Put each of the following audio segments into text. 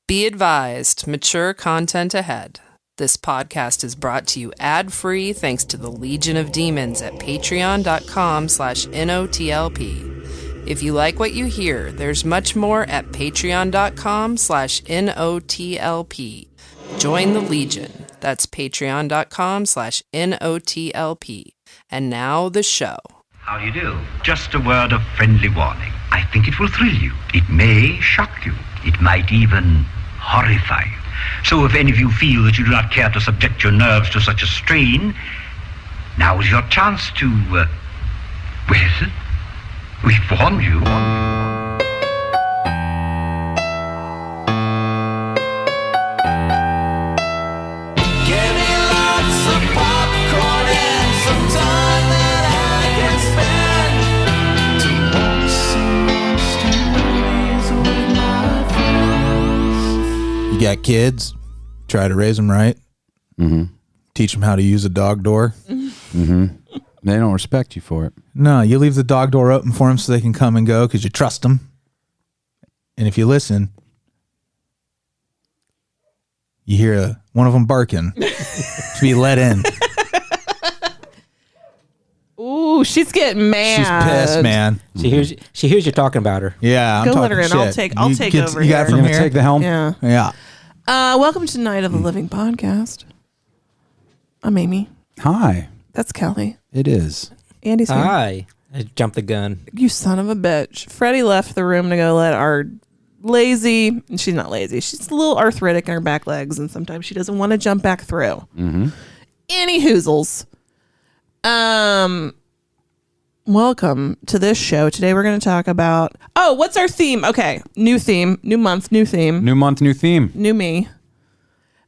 Be advised, mature content ahead. This podcast is brought to you ad-free thanks to the Legion of Demons at patreon.com/NOTLP. If you like what you hear, there's much more at patreon.com/NOTLP. Join the Legion. That's patreon.com/NOTLP. And now the show. How do you do? Just a word of friendly warning. I think it will thrill you. It may shock you. It might even horrify you. So if any of you feel that you do not care to subject your nerves to such a strain, now is your chance to, well, we've warned you. You got kids, try to raise them right. Mm-hmm. Teach them how to use a dog door. Mm-hmm. They don't respect you for it. No, you leave the dog door open for them so they can come and go because you trust them. And if you listen, you hear one of them barking to be let in. Ooh, she's getting mad. She's pissed, man. She hears you talking about her. Yeah, I'm Go talking let her in. shit. I'll take over You got it here. from You're here? gonna take the helm? Yeah. Yeah. Welcome to Night of the Living podcast. I'm Amy. Hi. That's Kelley. It is. Andy's here. Hi. I jumped the gun. You son of a bitch. Freddie left the room to go let our lazy, she's not lazy, she's a little arthritic in her back legs, and sometimes she doesn't want to jump back through. Mm-hmm. Any hoozles. Welcome to this show. Today we're going to talk about, what's our theme? Okay, new theme, new month, new theme. New month, new theme. New me.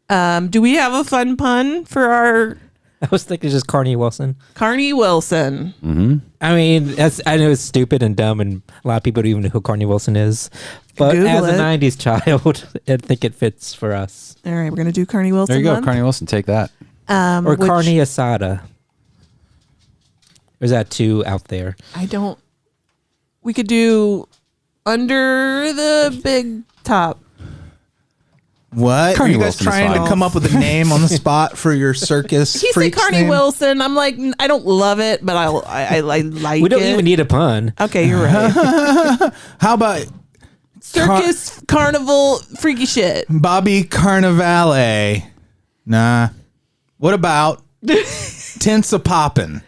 Do we have a fun pun for our I was thinking just Carney Wilson. Carney Wilson? Mm-hmm. I mean, I know it's stupid and dumb, and a lot of people don't even know who Carney Wilson is. But Google as it. a 90s child, I think it fits for us. All right, we're going to do Carney Wilson There you go, month. Carney Wilson. Take that. Or Which- Carney Asada. Or is that too out there? We could do under the big top. What? Carney Are you guys Wilson is trying to fine. come up with a name on the spot for your circus He said freaks Carney name? Wilson. I'm like, I don't love it, but I like We don't it. even need a pun. Okay, you're right. How about Circus, carnival, freaky shit. Bobby Carnivale? Nah. What about Tensa Poppin'?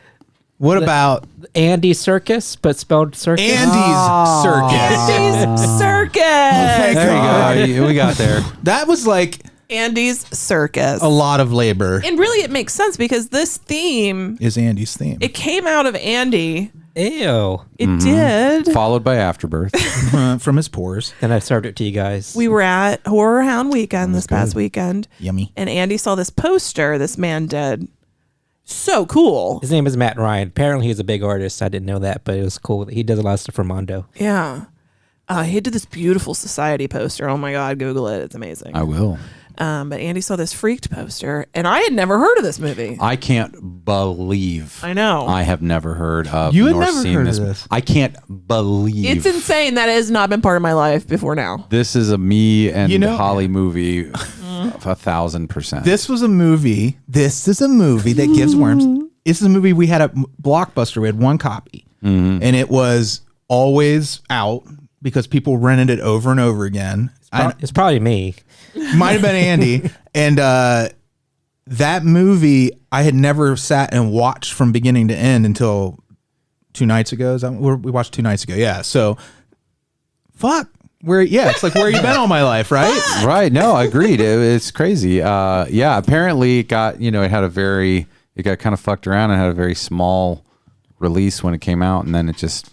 What about Andy Circus, but spelled circus. Andy's Circus? Andy's Circus. Thank There God. you go. We got there. That was like Andy's Circus. a lot of labor. And really, it makes sense because this theme, Is Andy's theme. it came out of Andy. Ew. It did. Followed by Afterbirth. From his pores. Then I served it to you guys. We were at Horror Hound Weekend this past weekend, Yummy. and Andy saw this poster this man did. So cool. His name is Matt Ryan. Apparently, he's a big artist. I didn't know that, but it was cool. He does a lot of stuff for Mondo. Yeah. He did this beautiful society poster. Oh my God, Google it. It's amazing. I will. But Andy saw this Freaked poster, and I had never heard of this movie. I can't believe I know. I have never heard of You had nor never seen heard of this. this. I can't believe It's insane. That has not been part of my life before now. this is a me and You know- Holly movie of 1,000%. This was a movie. This is a movie that gives worms. This is a movie we had at Blockbuster. We had one copy. And it was always out because people rented it over and over again. It's probably me. Might have been Andy. And that movie, I had never sat and watched from beginning to end until 2 nights ago. We watched 2 nights ago. Yeah. So, fuck. It's like where you been all my life, right? Right. No, I agreed. It's crazy. Yeah. Apparently it got, it got kind of fucked around and had a very small release when it came out. And then it just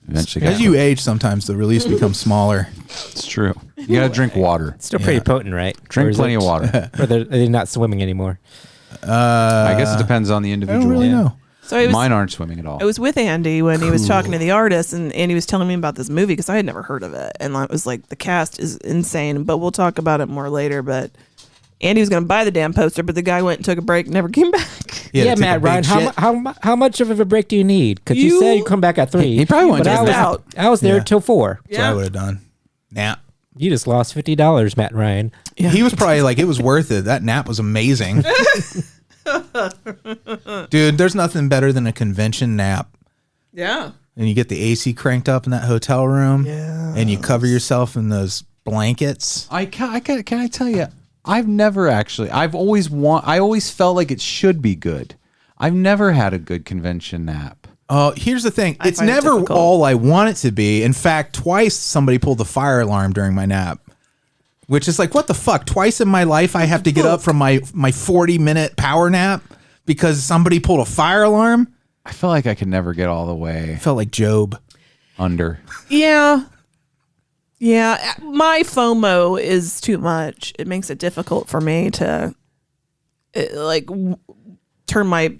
eventually got. As you age, sometimes the release becomes smaller. It's true. You got to drink water. It's still pretty potent, right? Drink plenty of water. Or they're not swimming anymore. I guess it depends on the I individual. don't really know. So it was, Mine aren't swimming at all. I was with Andy when he was talking to the artist, and Andy was telling me about this movie because I had never heard of it. And I was like, the cast is insane, but we'll talk about it more later. But Andy was going to buy the damn poster, but the guy went and took a break and never came back. He had to Yeah, take a Matt big Ryan, shit. how much of a break do you need? Because you said you come back at 3. He probably went But to I his was, out. I was there Yeah. till 4. That's what I would have done. Nah. You just lost $50, Matt Ryan. Yeah. He was probably like, it was worth it. That nap was amazing. Dude, there's nothing better than a convention nap. Yeah. And you get the AC cranked up in that hotel room. Yeah. And you cover yourself in those blankets. Can I tell you? I've never actually. I always felt like it should be good. I've never had a good convention nap. Oh, here's the thing. It's find it never difficult. all I want it to be. In fact, twice somebody pulled the fire alarm during my nap. Which is like, what the fuck? Twice in my life I have to get up from my 40-minute power nap because somebody pulled a fire alarm? I feel like I could never get all the way I felt like Job. under. Yeah. Yeah. My FOMO is too much. It makes it difficult for me to turn my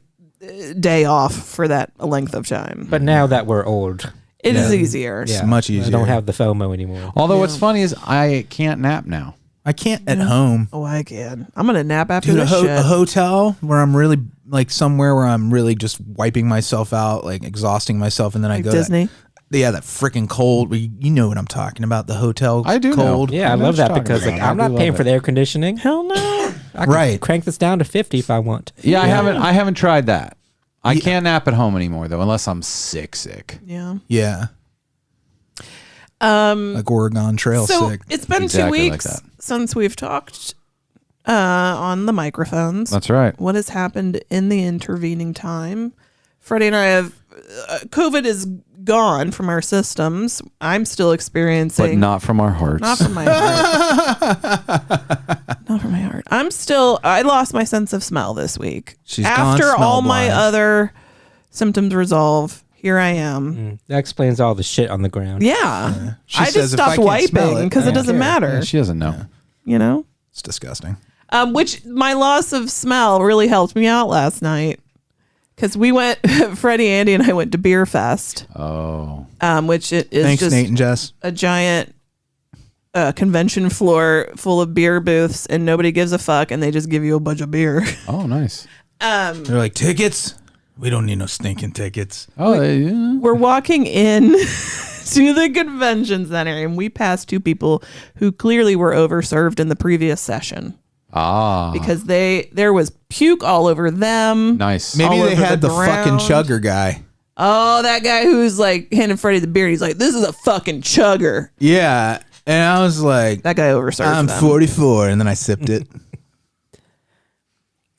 day off for that length of time. But now that we're old, It is easier. It's much easier. I don't have the FOMO anymore. Although what's funny is I can't nap now. I can't at home. Oh, I can. I'm going to nap after Dude, this a shit. hotel where I'm really like somewhere where I'm really just wiping myself out, like exhausting myself, and then I Like go Disney? that freaking cold. You know what I'm talking about? The hotel. I do know. cold. Yeah, I know love what you're that because talking like, about. I'm I do not paying love for it. the air conditioning. Hell no. I can Right. crank this down to 50 if I want. Yeah, I haven't tried that. I can't nap at home anymore though, unless I'm sick. Yeah. Yeah. Like Oregon Trail So sick. it's been Exactly 2 like weeks that. since we've talked on the microphones. That's right. What has happened in the intervening time? Freddie and I have COVID is gone from our systems. I'm still experiencing, But not from our hearts. not from my heart. Not from my heart. I lost my sense of smell this week. She's After gone smell all my blind. other symptoms resolve, here I am. That explains all the shit on the ground. Yeah. She I says just if I stopped can't smell wiping it, because I it don't doesn't care. matter. Yeah, she doesn't know. You know? It's disgusting. Which my loss of smell really helped me out last night. Because we went, Freddie, Andy, and I went to Beer Fest, Oh. which it is Thanks, just Nate and Jess. a giant convention floor full of beer booths, and nobody gives a fuck, and they just give you a bunch of beer. Oh, nice. They're like, tickets? We don't need no stinking tickets. Oh, yeah. We're walking in to the convention center, and we passed two people who clearly were overserved in the previous session Ah. because there was puke all over them. Nice. Maybe all they over had the the fucking ground. chugger guy. Oh, that guy who's like handing Freddie the beer. He's like, "This is a fucking chugger." Yeah. And I was like, That guy overserved I'm them. 44. And then I sipped it.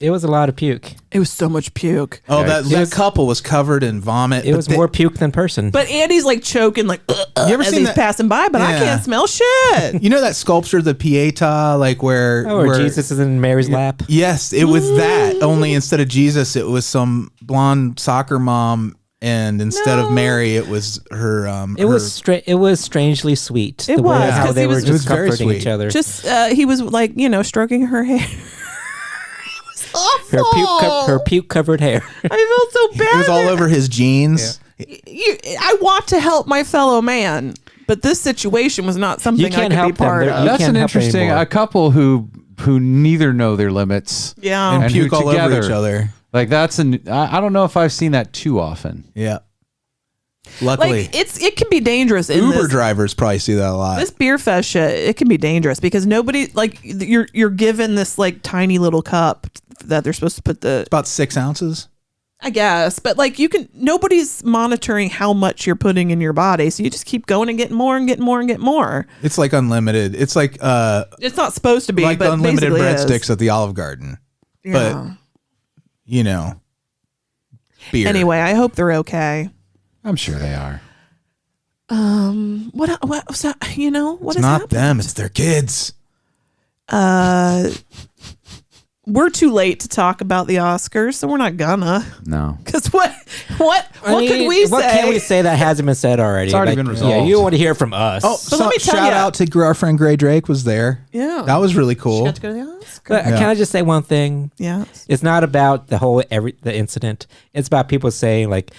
It was a lot of puke. It was so much puke. Oh, Yeah, that couple was covered in vomit. It but was they- more puke than person. But Andy's like choking, like You ever as seen he's that- passing by, but I Yeah. can't smell shit. You know that sculpture, the Pieta, like where Jesus is in Mary's lap. Yes, it was that. Only instead of Jesus, it was some blonde soccer mom, and instead of Mary, it was her. It was it was strangely sweet. It the way was, how 'cause they he were was- It was just very comforting sweet. each other. Just he was like, stroking her hair. It was awful. her puke covered hair. I felt so bad. It was all over his jeans. I want to help my fellow man, but this situation was not something You can't I could help be them. part They're- of. you That's can't an help interesting anymore. a couple who neither know their limits. Yeah. And And puke who all over together- each other. Like that's I don't know if I've seen that too often. Yeah. Luckily, Like it can be dangerous in Uber this. drivers probably see that a lot. This beer fest shit, it can be dangerous because nobody like you're given this like tiny little cup that they're supposed to put the About 6 ounces. I guess, but like nobody's monitoring how much you're putting in your body, so you just keep going and getting more and getting more and get more. It's like unlimited. It's like It's not supposed to be, like but unlimited basically breadsticks is. at the Olive Garden. Yeah. But beer. Anyway, I hope they're okay. I'm sure they are. What was that? What It's has not happened? them. It's their kids. We're too late to talk about the Oscars, so we're not gonna. No. Because what I mean, can we say? What can we say that hasn't been said already? It's already been Yeah, resolved. you want to hear from us. Oh, But let me tell shout ya. out to our friend Gray Drake was there. Yeah. That was really cool. Got to go to the Oscars. But Yeah. can I just say one thing? Yeah. It's not about the incident. It's about people saying like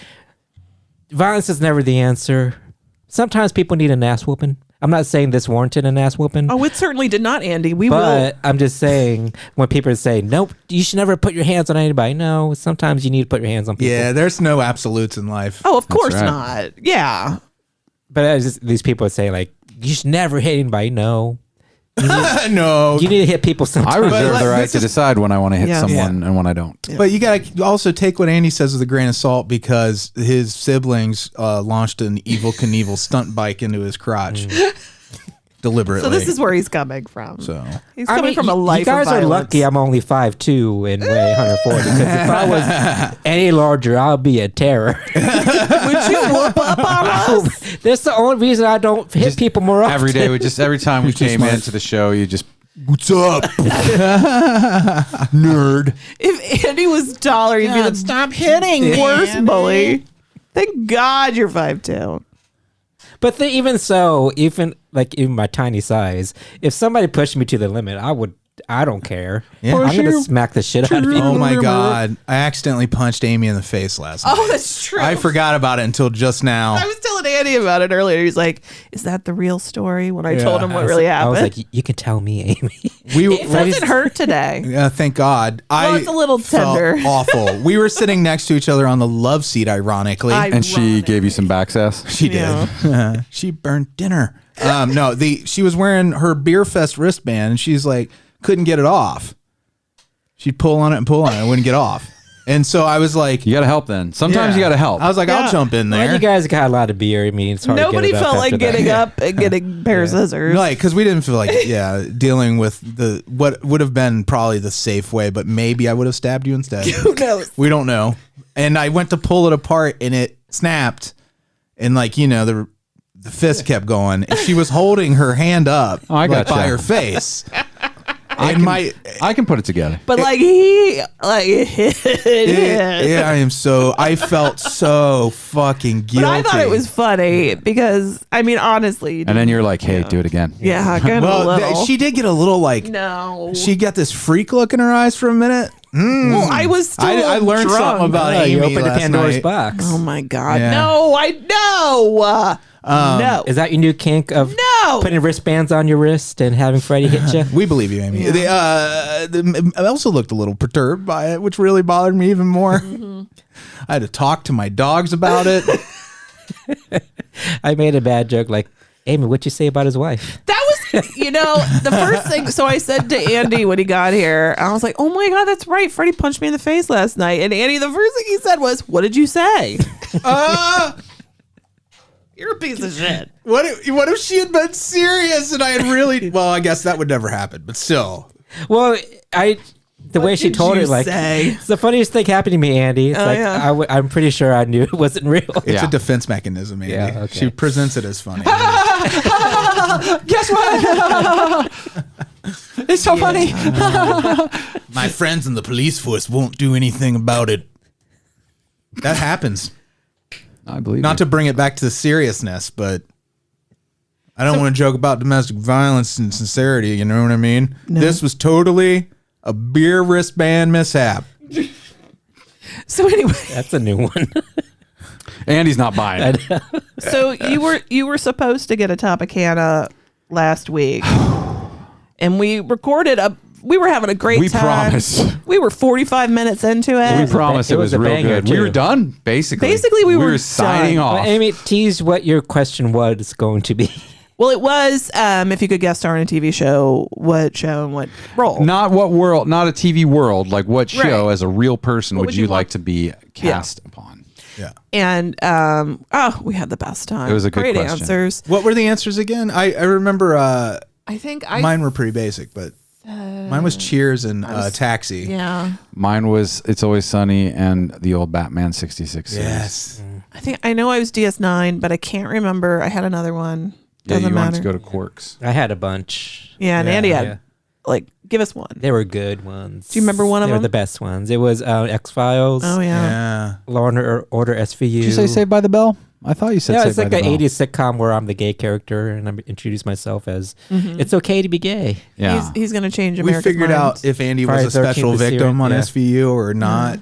violence is never the answer. Sometimes people need an ass whooping. I'm not saying this warranted an ass whooping. Oh, it certainly did not, Andy. We will. But I'm just saying when people say, nope, you should never put your hands on anybody. No, sometimes you need to put your hands on people. Yeah, there's no absolutes in life. Oh, of course right. not. Yeah. But it's just, these people say like, you should never hit anybody. No. No. You need to hit people sometimes. I reserve But the right this to is- decide when I want to hit Yeah. someone and when I don't. But you got to also take what Andy says with a grain of salt because his siblings launched an Evil Knievel stunt bike into his crotch deliberately. So this is where he's coming from. So He's coming from a life You guys of are violence. lucky I'm only 5'2" and weigh 140. Because if I was any larger, I'll be a terror. Would you whoop up on us? That's the only reason I don't hit people more often. Every day, every time we too came smart. into the show, you just what's up, nerd? If Andy was taller, he'd be the Stop hitting worst bully. Thank God you're 5'2". But even so, even my tiny size, if somebody pushed me to the limit, I don't care. Yeah. I'm Push gonna you smack the shit out of you. Oh my God! I accidentally punched Amy in the face last night. Oh, that's true. I forgot about it until just now. I was telling Andy about it earlier. He's like, "Is that the real story?" When I told him what I was- really I happened, was like, you can tell me, Amy. it doesn't hurt today. Thank God. Well, it's a little felt tender. awful. We were sitting next to each other on the love seat, ironically. and she gave you some back sass. She did. She burned dinner. No, she was wearing her Beer Fest wristband, and she's like couldn't get it off. She'd pull on it and pull on it, and wouldn't get off. And so I was like, You got to help then. Sometimes you got to help. I was like, Yeah. I'll jump in Well, there. you guys got a lot of beer. I mean, it's hard Nobody to get it felt up like after that. getting up and getting a pair of scissors. Like, because we didn't feel like, dealing with what would have been probably the safe way, but maybe I would have stabbed you instead. Who knows? We don't know. And I went to pull it apart, and it snapped, and the fist kept going. And she was holding her hand up I gotcha. by her face. I can put it together. But he I felt so fucking guilty. But I thought it was funny because honestly, And then you're like, hey, do it again. yeah, kind of a Well, little. she did get a little no. She got this freak look in her eyes for a minute. Well, I was still I learned drunk. something about Oh, Amy you opened the last Pandora's night. box. Oh my God! Yeah. No, I know. No, Is that your new kink of No. putting wristbands on your wrist and having Freddie hit you? We believe you, Amy. I also looked a little perturbed by it, which really bothered me even more. I had to talk to my dogs about it. I made a bad joke like, Amy, what'd you say about his wife? that was the first thing. So I said to Andy when he got here, I was like, "Oh my God, that's right. Freddie punched me in the face last night." And Andy, the first thing he said was, "What did you say?" You're a piece of shit. What if she had been serious and I had really? Well, I guess that would never happen, but still. Well, the way she did told you it, like, say? it's the funniest thing happened to me, Andy. It's yeah. I'm pretty sure I knew it wasn't real. It's Yeah. a defense mechanism, Andy. Yeah, okay. She presents it as funny. Guess what? It's so funny. My friends in the police force won't do anything about it. That happens. I believe Not you. to bring it back to the seriousness, but I don't want to joke about domestic violence and sincerity. You know what I mean? No. This was totally a beer wristband mishap. So anyway, That's a new one. Andy's not buying it. so you were supposed to get a Topicana last week, and we recorded we were having a great We time. promise. We were 45 minutes into We it. promised it it was was a real banger, good. We too. were done, basically. Basically, we were signing done. off. Well, Amy, tease what your question was going to be. Well, it was if you could guest star in a TV show, what show and what role? Not what world, not a TV world. Like what show, Right. as a real person, What would would you you like want? to be cast upon? Yeah. And we had the best time. It was a good great question. answers. What were the answers again? I remember I think mine were pretty basic, but mine was Cheers and Taxi. Yeah, Mine was It's Always Sunny and the old Batman 66 series. Yes. I know I was DS9, but I can't remember. I had another one. Yeah, Doesn't you matter. wanted to go to Quarks. I had a bunch. Yeah, and Yeah, Andy had yeah. give us one. They were good ones. Do you remember one of They were them? the best ones. It was X-Files, Oh yeah. Yeah. Law and Order SVU. Did you say Saved by the Bell? I thought you said Yeah, Saved it's by like the an Bell. 80s sitcom where I'm the gay character and I introduce myself as it's okay to be gay. Yeah. He's gonna change We America's figured mind. out if Andy Friday was a the special 13th this victim year, on yeah. SVU or not.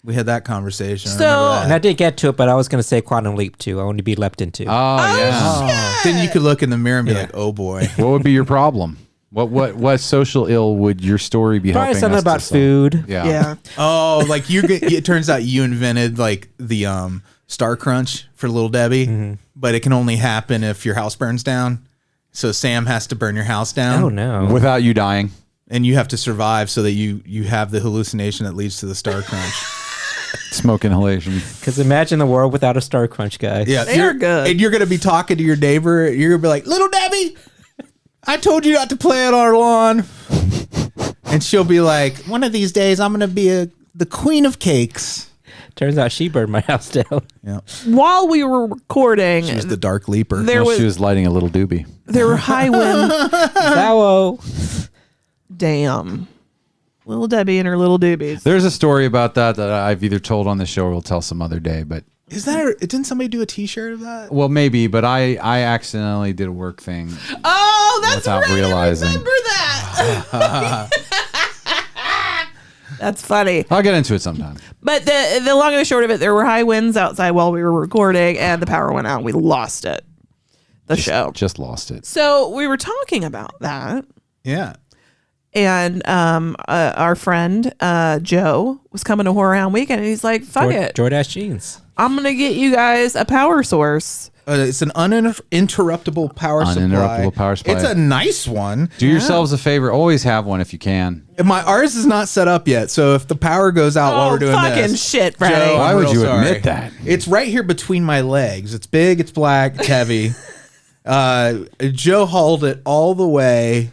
We had that conversation. I So- remember And that. I did get to it, but I was going to say Quantum Leap too. I want to be leapt into. Oh, yeah. Then you could look in the mirror and be Yeah. like, "Oh boy." What would be your problem? What social ill would your story be Probably helping something us about to solve? food. Yeah. Yeah. Oh, like it turns out you invented like the Star Crunch for Little Debbie, but it can only happen if your house burns down. So Sam has to burn your house down. Oh no. Without you dying. And you have to survive so that you have the hallucination that leads to the Star Crunch. Smoke inhalation. Because imagine the world without a Star Crunch guy. Yeah, They are good. And you're gonna be talking to your neighbor. You're gonna be like, "Little Debbie, I told you not to play on our lawn." And she'll be like, "One of these days, I'm gonna be the queen of cakes." Turns out she burned my house down. Yeah, While we were recording, she was the Dark Leaper. She was lighting a little doobie. there were high winds. Hello. Damn. Little Debbie and her little doobies. There's a story about that I've either told on the show or we'll tell some other day. But Didn't somebody do a T-shirt of that? well, maybe. But I accidentally did a work thing. Oh, that's Without right. realizing. I remember that. That's funny. I'll get into it sometime. But the long and the short of it, there were high winds outside while we were recording, and the power went out, and we lost it. The show. Just lost it. So we were talking about that. Yeah. And our friend Joe was coming to Horror Hound Weekend, and he's like, "Fuck it, Jordache jeans. I'm gonna get you guys a power source." It's an uninterruptible power supply. Uninterruptible power supply. It's a nice one. Do yourselves a favor. Always have one if you can. Ours is not set up yet, so if the power goes out while we're doing fucking this, shit, Freddie. Joe, Why I'm would real you sorry. admit that? It's right here between my legs. It's big, it's black, it's heavy. Joe hauled it all the way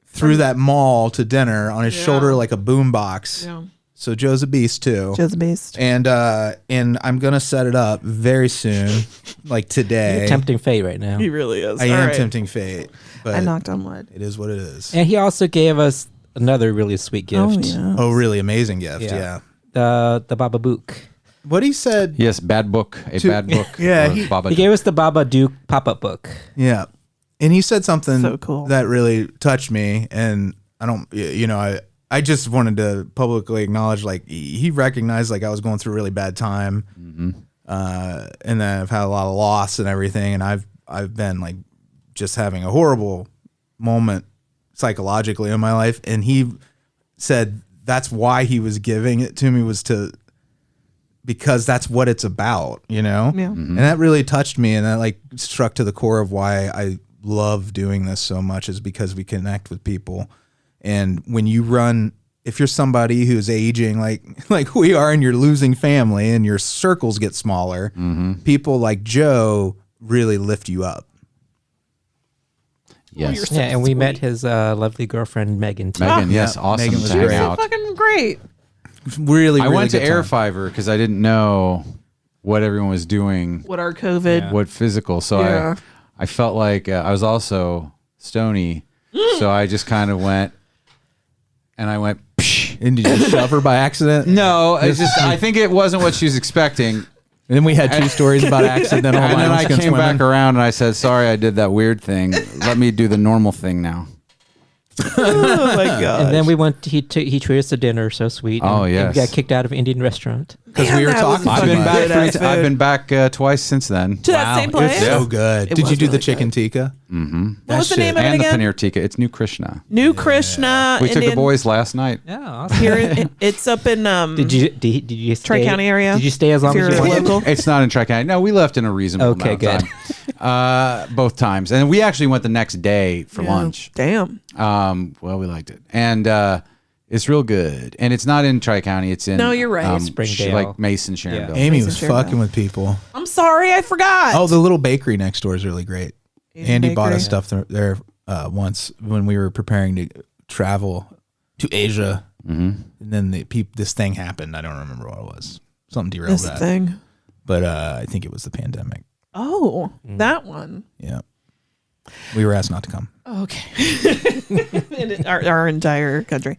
through that mall to dinner on his shoulder like a boombox. Yeah. So Joe's a beast too. Joe's a beast. And I'm gonna set it up very soon, like today. You're tempting fate right now. He really is. I All am right. tempting fate, but I knocked on wood. it is what it is. And he also gave us another really sweet gift. Oh yeah. Oh, really amazing gift. Yeah. Yeah. The Baba Book. What he said. Yes, bad book. Bad book. Yeah, or Baba He gave us the Baba Duke pop-up book. Yeah. And he said something So cool. that really touched me. And I just wanted to publicly acknowledge, like, he recognized, like, I was going through a really bad time. Mm-hmm. And then I've had a lot of loss and everything. And I've been, like, just having a horrible moment psychologically in my life. And he said that's why he was giving it to me, because that's what it's about, you know? Yeah. And that really touched me, and that like struck to the core of why I love doing this so much, is because we connect with people. And when you run, if you're somebody who's aging like we are, and you're losing family and your circles get smaller, people like Joe really lift you up. Yes. Yeah, and we met his lovely girlfriend Megan too. Megan, yes, Yeah, awesome Megan was to hang great. out. Fucking great. Really, I really went to good Air time. Fiverr because I didn't know what everyone was doing, What our COVID. what physical. So Yeah. I felt like I was also stony. So I just kind of went, and I went, psh. And did you shove her by accident? No, I think it wasn't what she was expecting. And then we had two stories about accidental And then violence I against came women. back around and I said, sorry, I did that weird thing. Let me do the normal thing now. Oh my god. And then we went. He treated us to dinner, so sweet. Oh, and yes. we got kicked out of Indian restaurant. Because we were that was talking. I've fucking been back good-ass food. I've been back twice since then. to that same It was place. so good. It Did you was do the really chicken good. tikka? What was the name of it And the again? paneer tikka. It's New Krishna. New Krishna. We took Indian, the boys last night. Yeah, awesome. here. It's up in Did you stay, Tri-County area? Did you stay as long If as you you're wanted? local? It's not in Tri-County. No, we left in a reasonable Okay, amount of time. Both times. And we actually went the next day for lunch. Damn. Well, we liked it. And it's real good. And it's not in Tri-County. It's in No, you're right. Springdale. like Mason, Sharonville. Yeah. Amy Mason was Sharon fucking with people. I'm sorry, I forgot. Oh, the little bakery next door is really great. Asian Andy bought bakery. us stuff there once when we were preparing to travel to Asia. Mm-hmm. And then this thing happened. I don't remember what it was. Something derailed this that. thing. But I think it was the pandemic. Oh, that one. Yeah. We were asked not to come. Okay. In our entire country.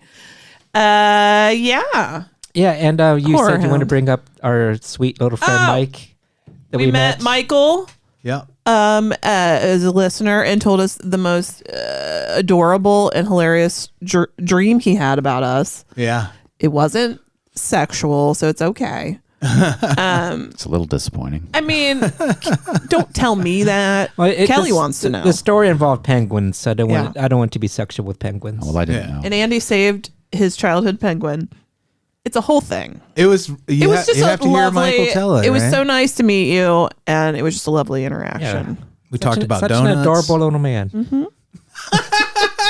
Yeah. Yeah, and you Horror said you want to Hound. bring up our sweet little friend Oh. Mike that We met Michael Yeah. as a listener and told us the most adorable and hilarious dream he had about us. Yeah. It wasn't sexual, so it's okay. It's a little disappointing. I mean, don't tell me that. Well, Kelley wants to know. The story involved penguins, so I don't want. Yeah. I don't want to be sexual with penguins. Well, I didn't Yeah. know. And Andy saved his childhood penguin. It's a whole thing. It was. It was just you a have to hear lovely. Michael tell it. It was right? so nice to meet you, and it was just a lovely interaction. We talked about such donuts. an adorable little man.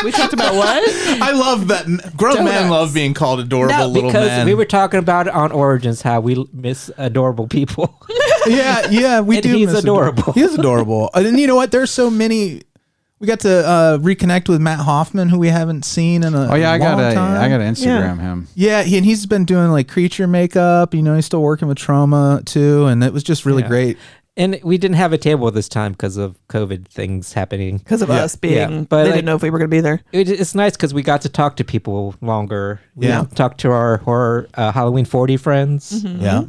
We talked about what? I love that. Grown men love being called adorable little because men. we were talking about it on Origins, how we miss adorable people. yeah, we And do. he's miss adorable. He is adorable. And then you know what? There's so many. We got to reconnect with Matt Hoffman, who we haven't seen in a Oh yeah, I long gotta time. Instagram him. Yeah, and he's been doing like creature makeup. You know, he's still working with trauma too, and it was just really Yeah. great. And we didn't have a table this time because of COVID things happening. Because of us being, but they like- didn't know if we were going to be there. It's nice because we got to talk to people longer. We Yeah. talked to our horror Halloween 40 friends. Yeah,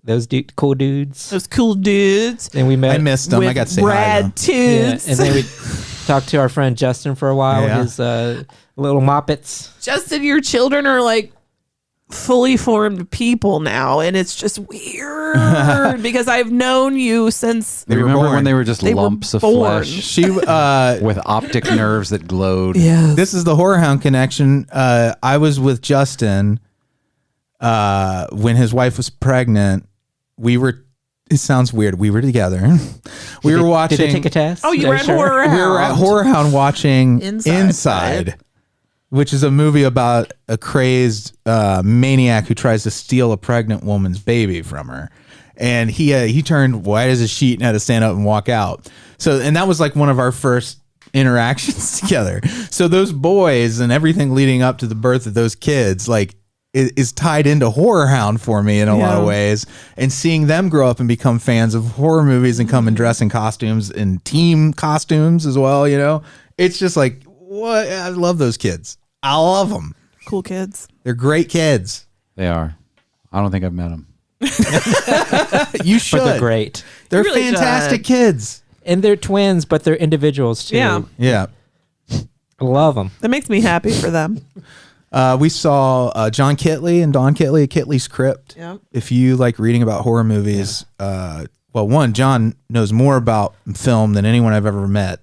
Those cool dudes. Those cool dudes And we met. I missed him. I got to say hi. rad Though. Yeah, tunes. and then we talked to our friend Justin for a while. Yeah. His little moppets. Justin, your children are like fully formed people now, and it's just weird because I've known you since They were Remember born. when they were just They were lumps of born. flesh She. with optic nerves that glowed? Yes. This is the Horror Hound connection. I was with Justin when his wife was pregnant. We were. It sounds weird. We were together. We were watching. Did they take a test? Oh, you Are were at sure? Horror We were at Hound. Horror Hound watching Inside. Inside, which is a movie about a crazed maniac who tries to steal a pregnant woman's baby from her. And he turned white as a sheet and had to stand up and walk out. So, and that was like one of our first interactions together. So those boys and everything leading up to the birth of those kids, like, is tied into Horror Hound for me in a lot of ways. And seeing them grow up and become fans of horror movies and come and dress in costumes and team costumes as well, you know, it's just like, what? I love those kids. I love them. Cool kids. They're great kids. They are. I don't think I've met them. You should. But they're great. They're You really fantastic should. kids. And they're twins, but they're individuals too. Yeah. Yeah. I love them. That makes me happy for them. We saw John Kitley and Don Kitley at Kitley's Crypt. Yeah. If you like reading about horror movies, well, one, John knows more about film than anyone I've ever met.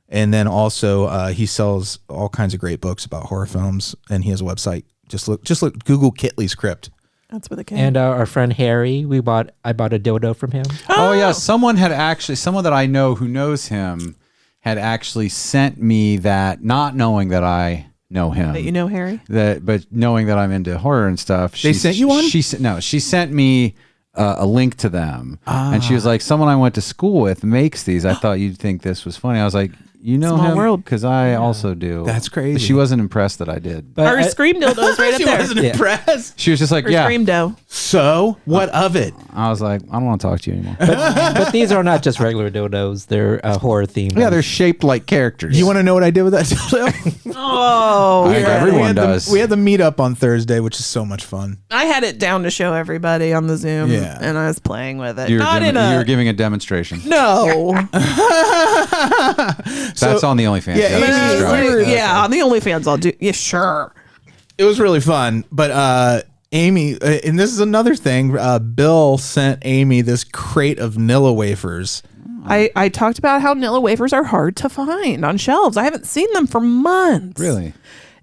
And then also he sells all kinds of great books about horror films, and he has a website. Just look, Google Kitley's Crypt. That's where they came. And our friend Harry, I bought a dildo from him. Oh yeah, someone that I know who knows him had actually sent me that, not knowing that I know him. That you know, Harry? But knowing that I'm into horror and stuff. They sent you one? She sent me a link to them, and she was like, "Someone I went to school with makes these. I thought you'd think this was funny." I was like, "You know Small him?" world. Because I also do. That's crazy. But she wasn't impressed that I did. But Our Scream dildo's right up She there. wasn't Yeah. impressed. She was just like, Or "Yeah." Scream dough. So what of it? I was like, "I don't want to talk to you anymore." but these are not just regular dildos; they're horror themed. Yeah, they're shaped like characters. You want to know what I did with that dildo? Oh, I think everyone does. We had the meetup on Thursday, which is so much fun. I had it down to show everybody on the Zoom, Yeah. and I was playing with it. You were, Not giving, in a you were giving a demonstration. no. That's on the OnlyFans. Yeah, Yeah, Amy, that's we right. were- Yeah, on the OnlyFans, I'll do. Yeah, sure. It was really fun, but Amy, and this is another thing. Bill sent Amy this crate of Nilla wafers. I talked about how Nilla wafers are hard to find on shelves. I haven't seen them for months. Really?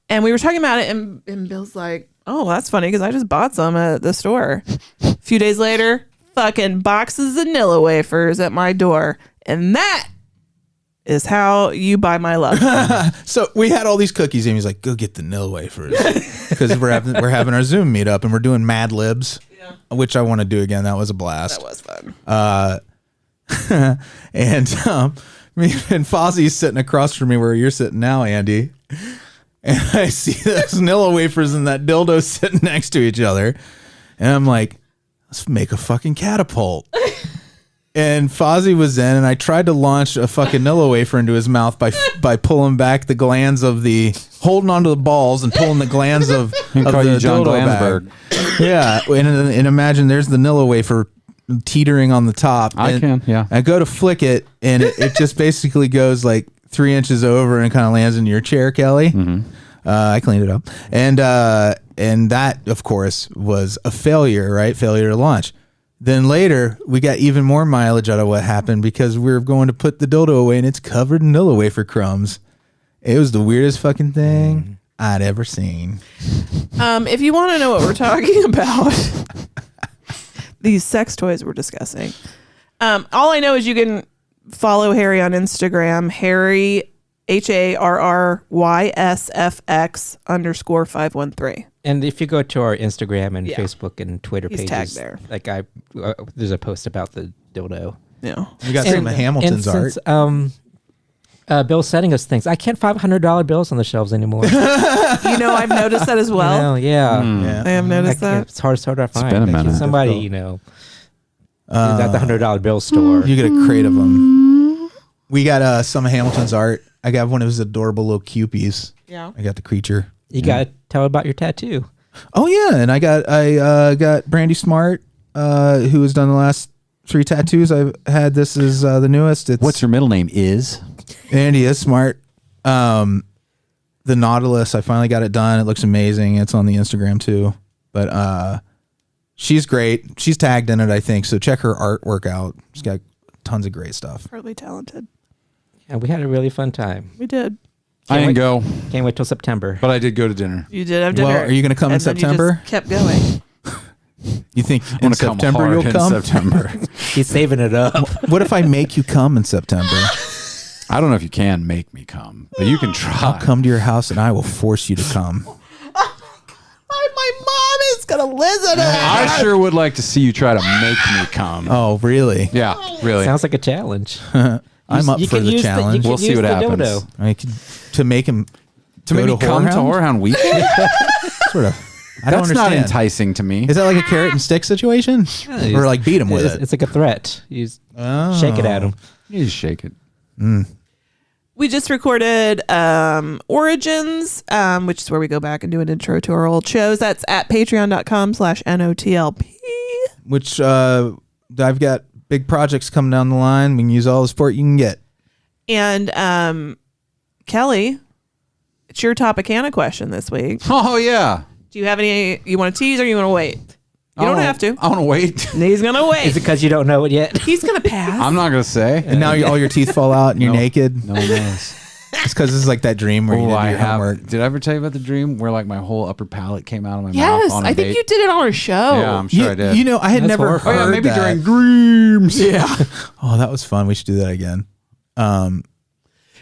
And we were talking about it, and Bill's like, "Oh, that's funny because I just bought some at the store." A few days later, fucking boxes of Nilla wafers at my door, and that is how you buy my love. So we had all these cookies. Amy's like, "Go get the Nilla wafers," because we're having our Zoom meetup and we're doing Mad Libs, which I want to do again. That was a blast. That was fun. And me and Fozzie's sitting across from me where you're sitting now, Andy. And I see those Nilla wafers and that dildo sitting next to each other. And I'm like, let's make a fucking catapult. And Fozzie was in, and I tried to launch a fucking Nilla wafer into his mouth by pulling back the glands of holding onto the balls and pulling the glands of call the you John dildo Glansberg. bag. Yeah, and imagine there's the Nilla wafer teetering on the top. I And can, yeah. I go to flick it, and it just basically goes like 3 inches over and kind of lands in your chair, Kelly. Mm-hmm. I cleaned it up, and that, of course, was a failure, right? Failure to launch. Then later, we got even more mileage out of what happened because we were going to put the dildo away, and it's covered in Nilla wafer crumbs. It was the weirdest fucking thing I'd ever seen. If you want to know what we're talking about, these sex toys we're discussing. All I know is you can follow Harry on Instagram, Harry HARRYSFX_513. And if you go to our Instagram and Yeah. Facebook and Twitter He's pages, tagged there. like there's a post about the dildo. Yeah. We got some of Hamilton's art. Bill's sending us things. I can't find $100 bills on the shelves anymore. I've noticed that as well. Yeah. Yeah. I have noticed that. It's hard to find. been a Like, minute. somebody, is at the $100 bill store. You get a crate of them. We got some of Hamilton's art. I got one of his adorable little cupies. Yeah. I got the creature. You gotta tell about your tattoo. Oh yeah, and I got Brandy Smart, who has done the last 3 tattoos I've had. This is the newest. It's What's your middle name? Is Andy is Smart. The Nautilus, I finally got it done. It looks amazing. It's on the Instagram too. But she's great. She's tagged in it, I think. So check her artwork out. She's got tons of great stuff. Partly talented. And we had a really fun time. We did. I didn't go, Can't wait till September. but I did go to dinner. You did have dinner. Well, are you going to come in and then you September? just kept going. You think I'm in gonna come September hard you'll in come? September. He's saving it up. What if I make you come in September? I don't know if you can make me come, but you can try. I'll come to your house and I will force you to come. My mom is going to listen to I sure would like to see you try to make me come. Oh, really? Yeah, really. Sounds like a challenge. I'm up You for can the use challenge. you We'll can see use what the happens. dildo. I could, to make him To go make me come to Whorehound? Whorehound Weekend? Sort of. I don't That's not understand. enticing to me. Is that like a carrot and stick situation, or like beat him with it? It's like a threat. You just shake it at him. You just shake it. We just recorded Origins, which is where we go back and do an intro to our old shows. That's at patreon.com/NOTLP. Which I've got big projects coming down the line. We can use all the support you can get. And Kelley, it's your Topicana question this week. Oh, yeah. Do you have any you want to tease or you want to wait? You don't have to. I want to wait. He's going to wait. Is it because you don't know it yet? He's going to pass. I'm not going to say. And now all your teeth fall out and you're No. naked. No one knows. It's because this is like that dream where you did your homework. Did I ever tell you about the dream where like my whole upper palate came out of my mouth Yes, on a I think date? you did it on our show. Yeah, I'm sure I did. You know, I had That's never horrifying. heard oh, yeah, maybe that. during dreams. Yeah. Oh, that was fun. We should do that again.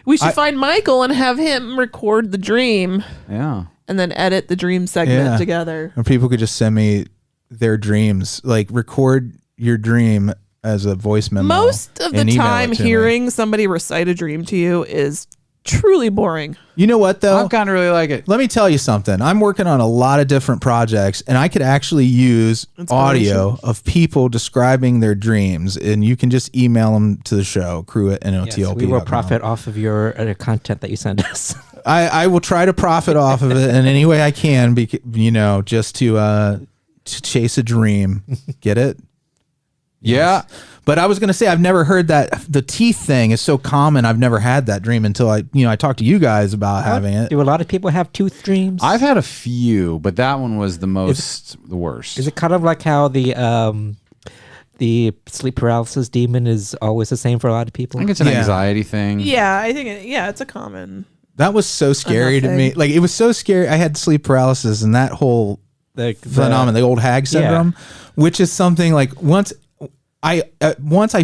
We should find Michael and have him record the dream Yeah. and then edit the dream segment together. Or people could just send me their dreams, like record your dream as a voice memo. Most of the and email time, it to me. hearing somebody recite a dream to you is truly boring. You know what though? I kind of really like it. Let me tell you something. I'm working on a lot of different projects, and I could actually use audio of people describing their dreams, and you can just email them to the show, crew@notlp.com. Yes, we will profit off of your content that you send us. I will try to profit off of it in any way I can, just to chase a dream. Get it? Yeah. But I was going to say, I've never heard that. The teeth thing is so common. I've never had that dream until I talked to you guys about having it. Do a lot of people have tooth dreams? I've had a few, but that one was the worst. Is it kind of like how the sleep paralysis demon is always the same for a lot of people? I think it's an Yeah. anxiety thing. Yeah, I think it's a common. That was so scary to me. thing. Like, it was so scary. I had sleep paralysis and that whole phenomenon, the old Hag syndrome, which is something like once I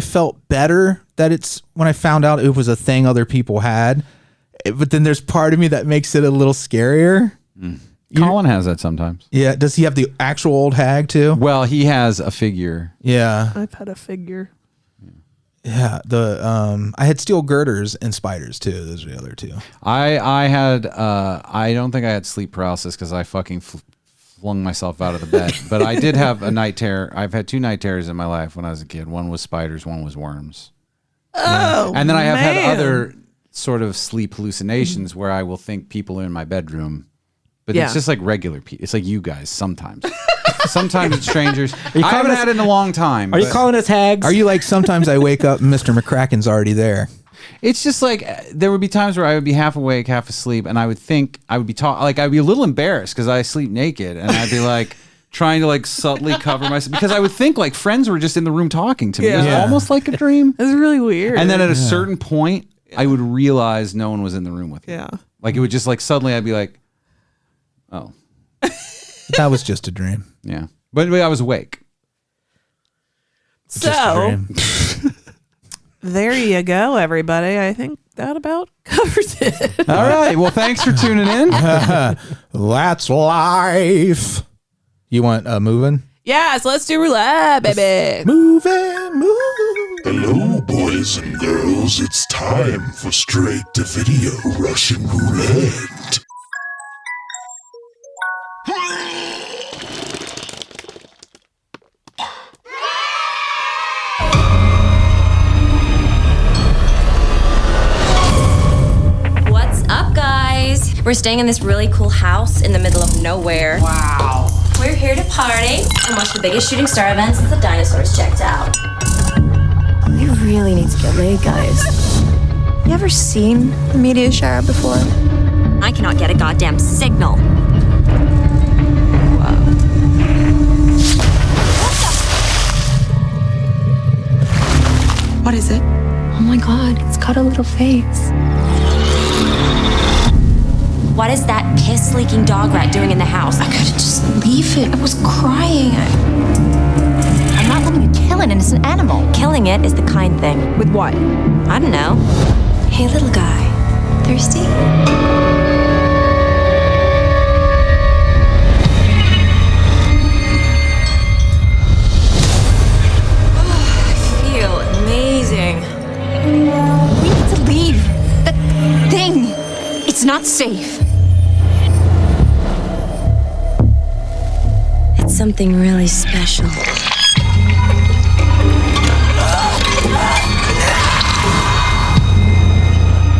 felt better that it's when I found out it was a thing other people had, but then there's part of me that makes it a little scarier. Colin has that sometimes. Yeah. Does he have the actual old hag too? Well, he has a figure. Yeah. I've had a figure. Yeah. I had steel girders and spiders too. Those are the other two. I had I don't think I had sleep paralysis because I fucking flung myself out of the bed. But I did have a night terror. I've had 2 night terrors in my life when I was a kid. One was spiders, one was worms. Oh, And then I have had man. other sort of sleep hallucinations where I will think people are in my bedroom. But Yeah. it's just like regular people. It's like you guys sometimes. Sometimes it's strangers. I calling haven't us- had it in a long time. Are you but calling us hags? Are you like, sometimes I wake up and Mr. McCracken's already there? It's just like there would be times where I would be half awake, half asleep, and I would think I would be I'd be a little embarrassed because I sleep naked, and I'd be like trying to like subtly cover myself because I would think like friends were just in the room talking to me. It was Yeah. almost like a dream. It's really weird. And then at a certain point, I would realize no one was in the room with me. yeah. Like it would just like suddenly I'd be like, oh That was just a dream. yeah, but I was awake. Just a So dream. There you go, everybody. I think that about covers it. All right. Well, thanks for tuning in. That's life. You want moving? Yes, let's do roulette, baby. Moving, move. Hello, boys and girls. It's time for Straight-to-Video Russian Roulette. What's up, guys? We're staying in this really cool house in the middle of nowhere. Wow. We're here to party and watch the biggest shooting star event since the dinosaurs checked out. We really need to get laid, guys. You ever seen the meteor shower before? I cannot get a goddamn signal. What is it? Oh my god, it's got a little face. What is that piss-leaking dog rat doing in the house? I couldn't just leave it. I was crying. I'm not looking to kill an innocent animal. Killing it is the kind thing. With what? I don't know. Hey, little guy. Thirsty? I feel amazing. We need to leave. That thing. It's not safe. It's something really special.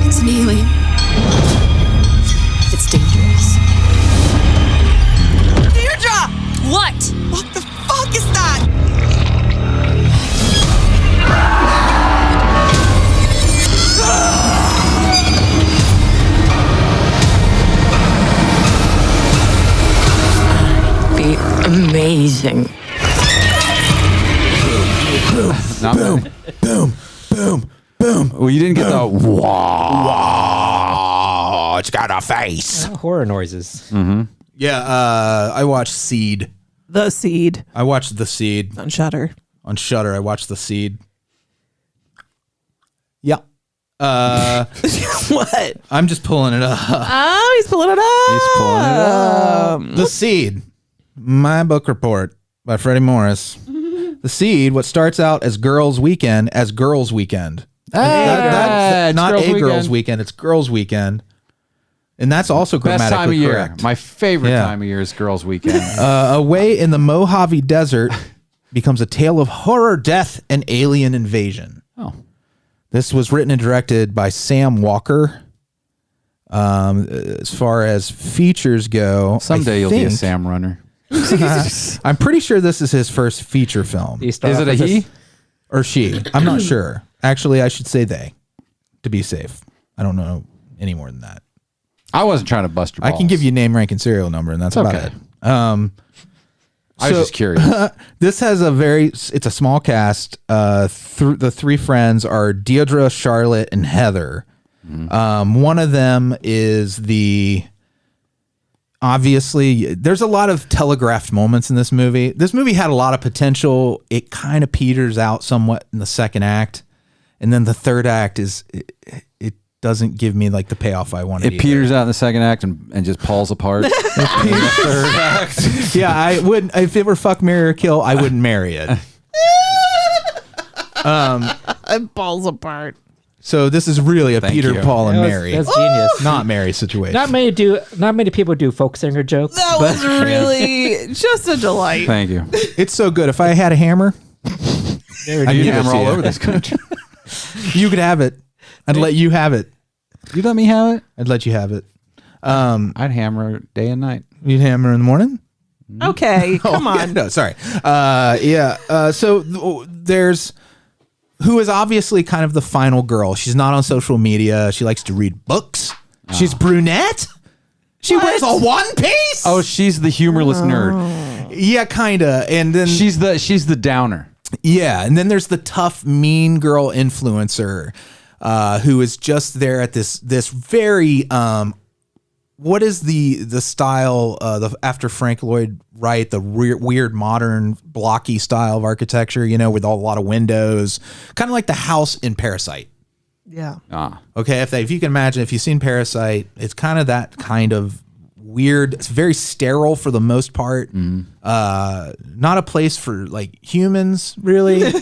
It's an alien. It's dangerous. Deirdre! What? What the fuck is that? Be amazing. Not Boom, boom, boom, boom. Well, you didn't get the Wow, it's got a face. Horror noises. Yeah, I watched Seed. The Seed I watched The Seed on Shudder. on Shudder. I watched The Seed. Yeah. What? I'm just pulling it up. Oh, he's pulling it up. He's pulling it up. The Seed, my book report by Freddy Morris. The Seed, what starts out as Girls' Weekend as Girls' Weekend. That's it's not Girls' a Girls' Weekend. Weekend, it's Girls' Weekend. And that's also Best grammatically time of year. correct. My favorite Yeah. time of year is Girls' Weekend. Away in the Mojave Desert becomes a tale of horror, death, and alien invasion. Oh. This was written and directed by Sam Walker. As far as features go, Someday I you'll be a think- Sam runner. I'm pretty sure this is his first feature film. Do you start Is off it a with this? he? Or she. I'm not sure. Actually, I should say they to be safe. I don't know any more than that. I wasn't trying to bust your I balls. can give you name, rank, and serial number, and that's about Okay. it. I was so- just curious. This has it's a small cast. The three friends are Deirdre, Charlotte, and Heather. One of them is obviously, there's a lot of telegraphed moments in this movie. This movie had a lot of potential. It kind of peters out somewhat in the second act. And then the third act it doesn't give me like the payoff I wanted. It peters out in the second act and just falls apart. Yeah, I wouldn't. If it were fuck, marry, or kill, I wouldn't marry it. It falls apart. So this is really a Thank Peter, you. Paul, and That was- Mary, That's genius. not Mary situation. Not many people do folk singer jokes. That was really just a delight. Thank you. It's so good. If I had a hammer, Never I'd do give it Hammer to all you. over this country. You could have it. I'd let you have it. You let me have it? I'd let you have it. I'd hammer day and night. You'd hammer in the morning. Okay, come Oh, on. no, sorry. So there's who is obviously kind of the final girl. She's not on social media. She likes to read books. She's brunette. She wears a one piece. Oh, she's the humorless nerd. Yeah, kinda. And then She's the downer. yeah, and then there's the tough, mean girl influencer who is just there at this very what is the style after Frank Lloyd Wright, the weird modern blocky style of architecture, with a lot of windows, kind of like the house in Parasite. Yeah. Okay, if you can imagine, if you've seen Parasite, it's kind of that kind of weird. It's very sterile for the most part. Not a place for like humans really,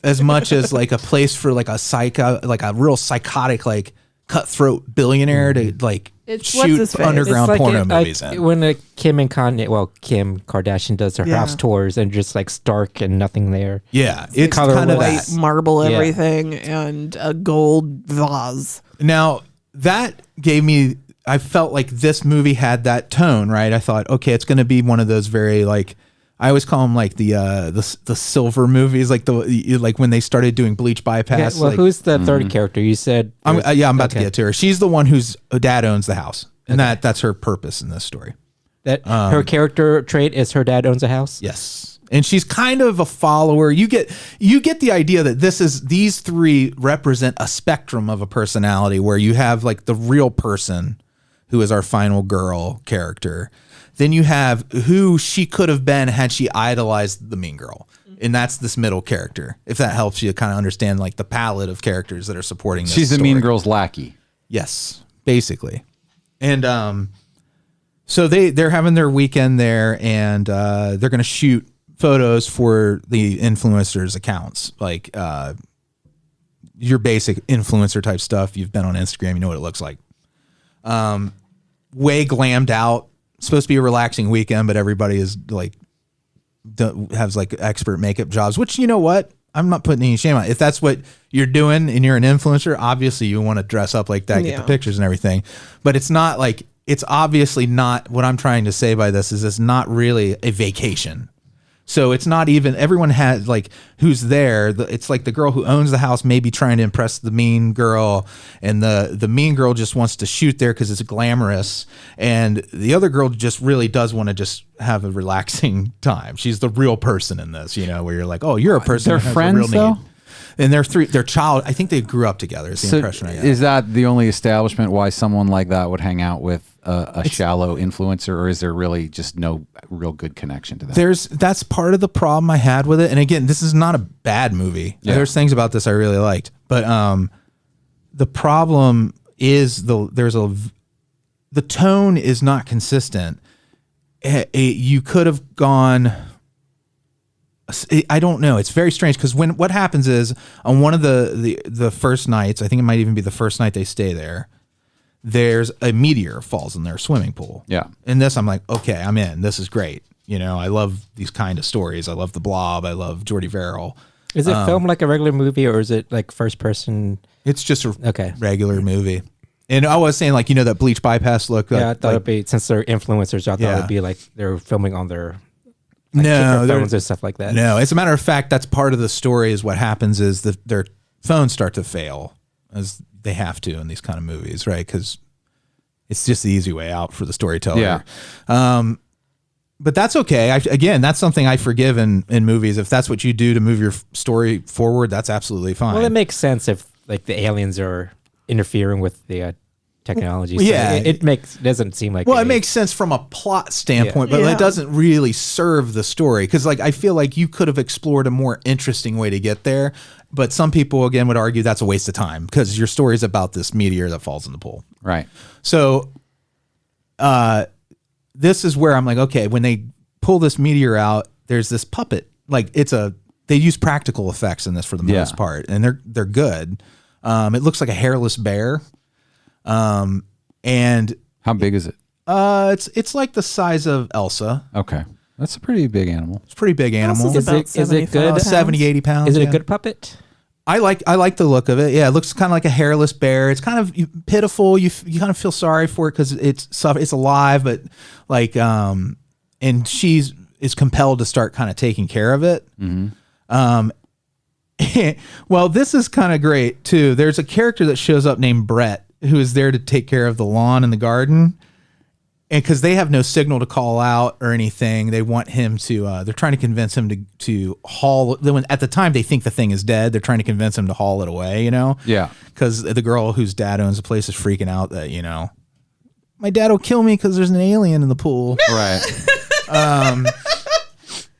as much as like a place for like a real psychotic, like cutthroat billionaire to like shoot underground like porno movies. When Kim Kardashian does her house tours and just like stark and nothing there. Yeah, it's kind of white marble everything and a gold vase. Now that gave me. I felt like this movie had that tone, right? I thought, okay, it's going to be one of those very like, I always call them like the silver movies, like like when they started doing Bleach Bypass. Yeah, well, like, who's the third character? You said I'm about to get to her. She's the one whose dad owns the house, and that's her purpose in this story. That her character trait is her dad owns a house. Yes. And she's kind of a follower. You get the idea that these three represent a spectrum of a personality where you have like the real person who is our final girl character. Then you have who she could have been had she idolized the mean girl. And that's this middle character. If that helps you kind of understand like the palette of characters that are supporting this She's the story. mean girl's lackey. Yes, basically. And so they're having their weekend there, and they're going to shoot photos for the influencers' accounts, like your basic influencer type stuff. You've been on Instagram, you know what it looks like. Way glammed out. It's supposed to be a relaxing weekend, but everybody is like has like expert makeup jobs. Which, you know what? I'm not putting any shame on it. If that's what you're doing and you're an influencer, obviously you want to dress up like that, get the pictures and everything. But it's not like, it's obviously not, what I'm trying to say by this is it's not really a vacation. So it's not even, everyone has like, who's there. It's like the girl who owns the house maybe trying to impress the mean girl, and the mean girl just wants to shoot there because it's glamorous. And the other girl just really does want to just have a relaxing time. She's the real person in this, where you're like, oh, you're a person. They're who has friends a real though? need. And they're child. I think they grew up together. Is the impression I got. Is that the only establishment why someone like that would hang out with a shallow influencer, or is there really just no real good connection to that? That's part of the problem I had with it. And again, this is not a bad movie. Yeah. There's things about this I really liked, but the problem is the tone is not consistent. You could have gone. I don't know. It's very strange because what happens is on one of the first nights, I think it might even be the first night they stay there, there's a meteor falls in their swimming pool. Yeah. And this, I'm like, okay, I'm in. This is great. I love these kind of stories. I love The Blob. I love Jordy Verrill. Is it filmed like a regular movie, or is it like first person? It's just a regular movie. And I was saying, like, that Bleach Bypass look. Yeah, I thought it'd be, since they're influencers, I thought it'd be like they're filming on their phones and stuff like that. No, as a matter of fact, that's part of the story. Is what happens is their phones start to fail, as they have to in these kind of movies, right? Because it's just the easy way out for the storyteller. Yeah. But that's okay. Again, that's something I forgive in movies. If that's what you do to move your story forward, that's absolutely fine. Well, it makes sense if like the aliens are interfering with the technology. So yeah, it doesn't seem like. Well, it makes sense from a plot standpoint, but it doesn't really serve the story, because like I feel like you could have explored a more interesting way to get there. But some people again would argue that's a waste of time because your story is about this meteor that falls in the pool. Right. So, this is where I'm like, okay, when they pull this meteor out, there's this puppet. Like they use practical effects in this for the most part, and they're good. It looks like a hairless bear. And how big is it? It's like the size of Elsa. Okay. That's a pretty big animal. It's a pretty big animal. Is it good? 70, 80 pounds. Is it a good puppet? I like the look of it. Yeah, it looks kind of like a hairless bear. It's kind of pitiful. You kind of feel sorry for it because it's alive, but like and she's compelled to start kind of taking care of it. Mm-hmm. Well, this is kind of great too. There's a character that shows up named Brett who is there to take care of the lawn and the garden. And because they have no signal to call out or anything, they want him to, they're trying to convince him to haul, at the time they think the thing is dead, they're trying to convince him to haul it away, Yeah. Because the girl whose dad owns the place is freaking out that, my dad will kill me because there's an alien in the pool. Right.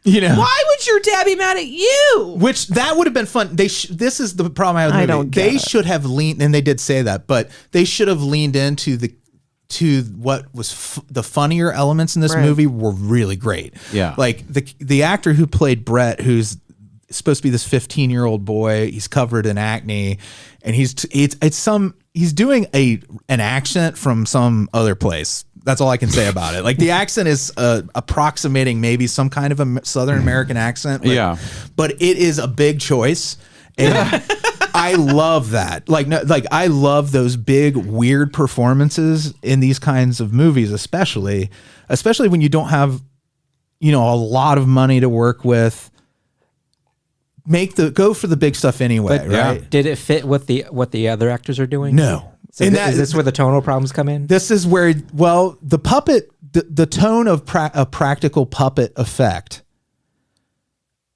You know, Why would your dad be mad at you? which that would have been fun. This is the problem I have with the movie. don't get They it. should have leaned, and they did say that, but they should have leaned into what was the funnier elements in this Right. movie were really great. Yeah. Like the actor who played Brett, who's supposed to be this 15-year-old boy, he's covered in acne, and he's doing an accent from some other place. That's all I can say about it. Like the accent is approximating maybe some kind of a Southern American accent. But it is a big choice. And I love that. Like I love those big weird performances in these kinds of movies, especially when you don't have, a lot of money to work with. Go for the big stuff anyway, right? Did it fit what the other actors are doing? No. So is this where the tonal problems come in? This is where, the puppet, the tone of a practical puppet effect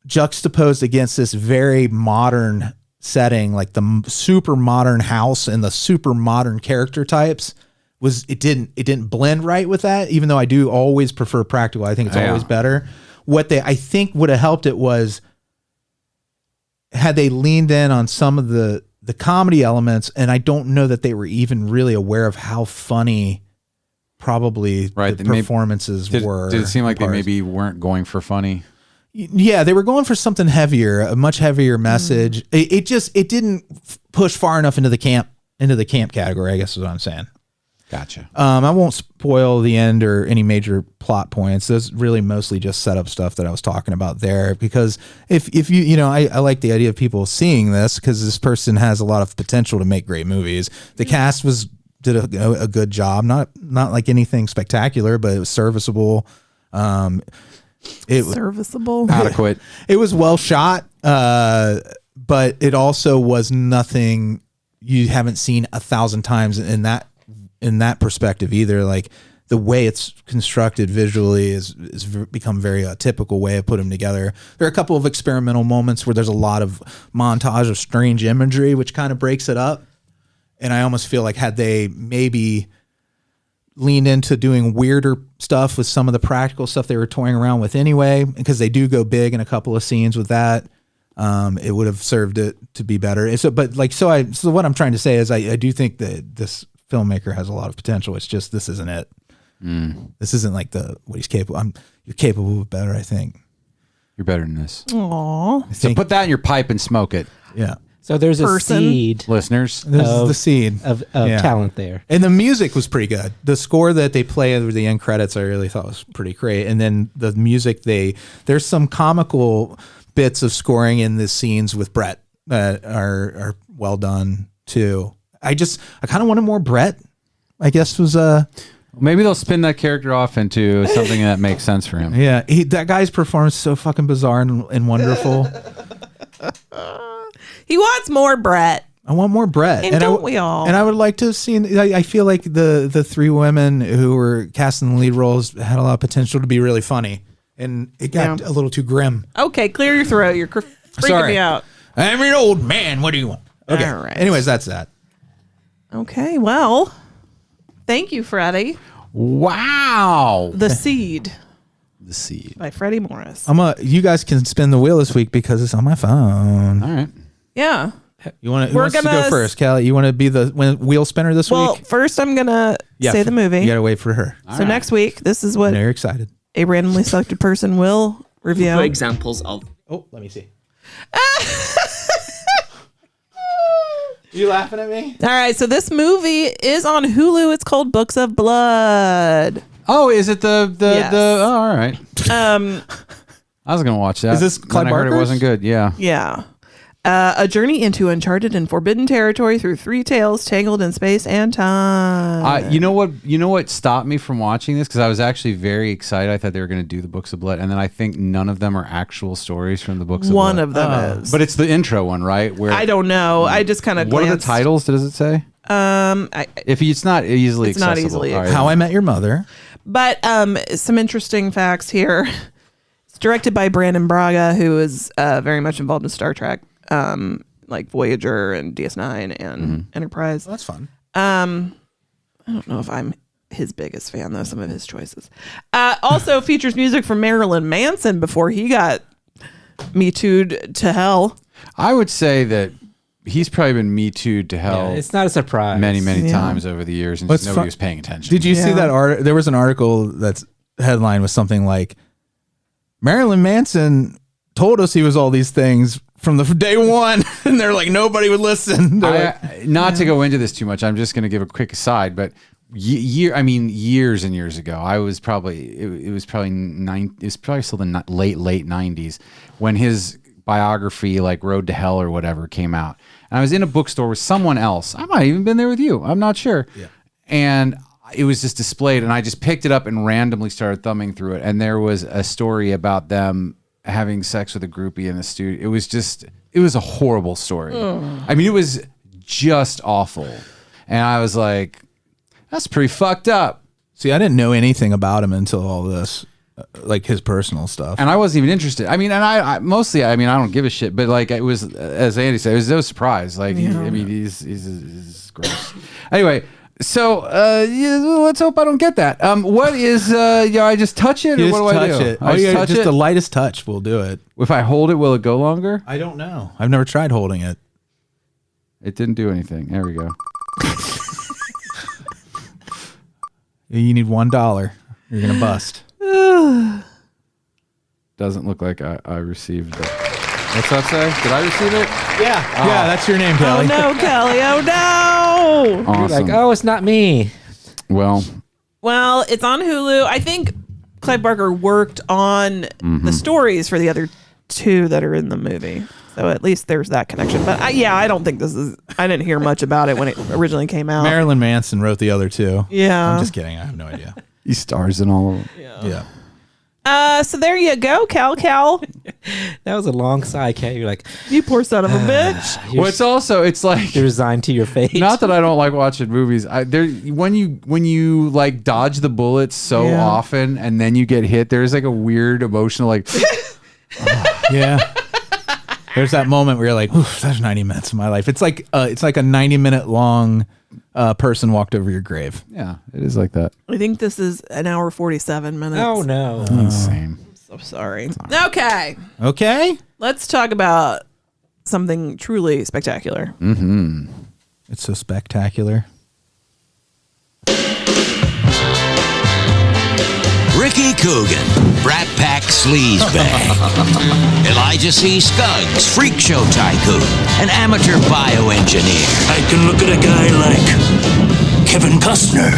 juxtaposed against this very modern setting, like the super modern house and the super modern character types, it didn't blend right with that. Even though I do always prefer practical, I think it's always better. What I think would have helped it was had they leaned in on some of the comedy elements, and I don't know that they were even really aware of how funny probably the performances were. Did it seem like they maybe weren't going for funny? Yeah, they were going for something heavier, a much heavier message. It didn't push far enough into the camp category, I guess is what I'm saying. Gotcha. I won't spoil the end or any major plot points. Those really mostly just set up stuff that I was talking about there. Because if you I like the idea of people seeing this because this person has a lot of potential to make great movies. The cast did a good job. Not like anything spectacular, but it was serviceable. Serviceable, adequate. It was well shot, but it also was nothing you haven't seen 1,000 times in that perspective either. Like the way it's constructed visually is become very typical way of putting them together. There are a couple of experimental moments where there's a lot of montage of strange imagery, which kind of breaks it up. And I almost feel like had they maybe leaned into doing weirder stuff with some of the practical stuff they were toying around with anyway, because they do go big in a couple of scenes with that, it would have served it to be better. So what I'm trying to say is I do think that this filmmaker has a lot of potential. It's just this isn't it. This isn't like what he's capable. You're capable of better, I think. You're better than this. Aww. So put that in your pipe and smoke it. Yeah. So there's a seed, listeners. This is the seed of talent there, and the music was pretty good. The score that they play over the end credits, I really thought was pretty great. And then the music, there's some comical bits of scoring in the scenes with Brett that are well done too. I kind of wanted more Brett. I guess was maybe they'll spin that character off into something that makes sense for him. Yeah, that guy's performance is so fucking bizarre and wonderful. He wants more Brett. I want more Brett. And don't we all? And I would like to have seen, I feel like the three women who were casting the lead roles had a lot of potential to be really funny. And it got a little too grim. Okay, clear your throat. You're freaking me out. I'm an old man. What do you want? Okay. All right. Anyways, that's that. Okay, well, thank you, Freddie. Wow. The Seed. The Seed. By Freddy Morris. You guys can spin the wheel this week because it's on my phone. All right. Yeah. Who wants to go first, Kelly? You want to be the wheel spinner this week? Well, first I'm going to say the movie. You got to wait for her. So next week, this is what They're excited. a randomly selected person will review. For examples of... Oh, let me see. You laughing at me? All right, so this movie is on Hulu. It's called Books of Blood. Oh, is it the Yes. oh, all right. I was gonna watch that. Is this Clive Then I heard it Barker's? wasn't good. Yeah. Yeah. A journey into uncharted and forbidden territory through three tales tangled in space and time. You know what stopped me from watching this? Because I was actually very excited. I thought they were going to do the Books of Blood, and then I think none of them are actual stories from the Books of Blood. One of them is. But it's the intro one, right? Where I don't know. I just kind of What are the titles? Does it say? If it's not easily It's not accessible. easily All right. How I Met Your Mother. But some interesting facts here. It's directed by Brandon Braga, who is very much involved in Star Trek, like Voyager and DS9 and Enterprise. Well, that's fun. I don't know if I'm his biggest fan, though, some of his choices. Also features music from Marilyn Manson before he got Me Too'd to hell. I would say that he's probably been Me Too'd to hell. It's not a surprise. Many times over the years, and just nobody was paying attention. Did you see that art? There was an article that's headline was something like, Marilyn Manson told us he was all these things from the day one, and they're like, nobody would listen. Not to go into this too much, I'm just going to give a quick aside, but years and years ago, I was probably it was probably still the late 90s when his biography, like Road to Hell or whatever, came out, and I was in a bookstore with someone else. I might have even been there with you. I'm not sure. Yeah. And it was just displayed, and I just picked it up and randomly started thumbing through it, and there was a story about them having sex with a groupie in the studio. It was a horrible story. I mean, it was just awful, and I was like, that's pretty fucked up. See, I didn't know anything about him until all this, like his personal stuff. And I wasn't even interested. I mean, and I mostly, I mean, I don't give a shit, but like it was, as Andy said, it was no surprise. Like, he's gross. Anyway, so let's hope I don't get that. What is, I just touch it, or what do I do? It. Just the lightest touch will do it. If I hold it, will it go longer? I don't know. I've never tried holding it. It didn't do anything. There we go. You need $1. You're gonna bust. Doesn't look like I received it. What's that say? Did I receive it? Yeah. Yeah, that's your name, Kelley. Oh no, Kelley. Oh no. Awesome. You're like, oh, it's not me. Well, it's on Hulu. I think Clive Barker worked on the stories for the other two that are in the movie. So at least there's that connection. But I don't think I didn't hear much about it when it originally came out. Marilyn Manson wrote the other two. Yeah. I'm just kidding. I have no idea. He stars in all of them. Yeah. So there you go, Cal. That was a long sigh, Kat. You're like, you poor son of a bitch. It's like you're resigned to your fate. Not that I don't like watching movies. When you like dodge the bullets so often and then you get hit, there's like a weird emotional like. Yeah. There's that moment where you're like, oof, that's 90 minutes of my life. It's like a 90-minute long person walked over your grave. Yeah, it is like that. I think this is an hour 47 minutes. Oh no. Same. I'm so sorry. Okay. Let's talk about something truly spectacular. Mm-hmm. It's so spectacular. Ricky Coogan, Brat Pack Sleazebag. Elijah C. Scuggs, Freak Show Tycoon, an amateur bioengineer. I can look at a guy like Kevin Costner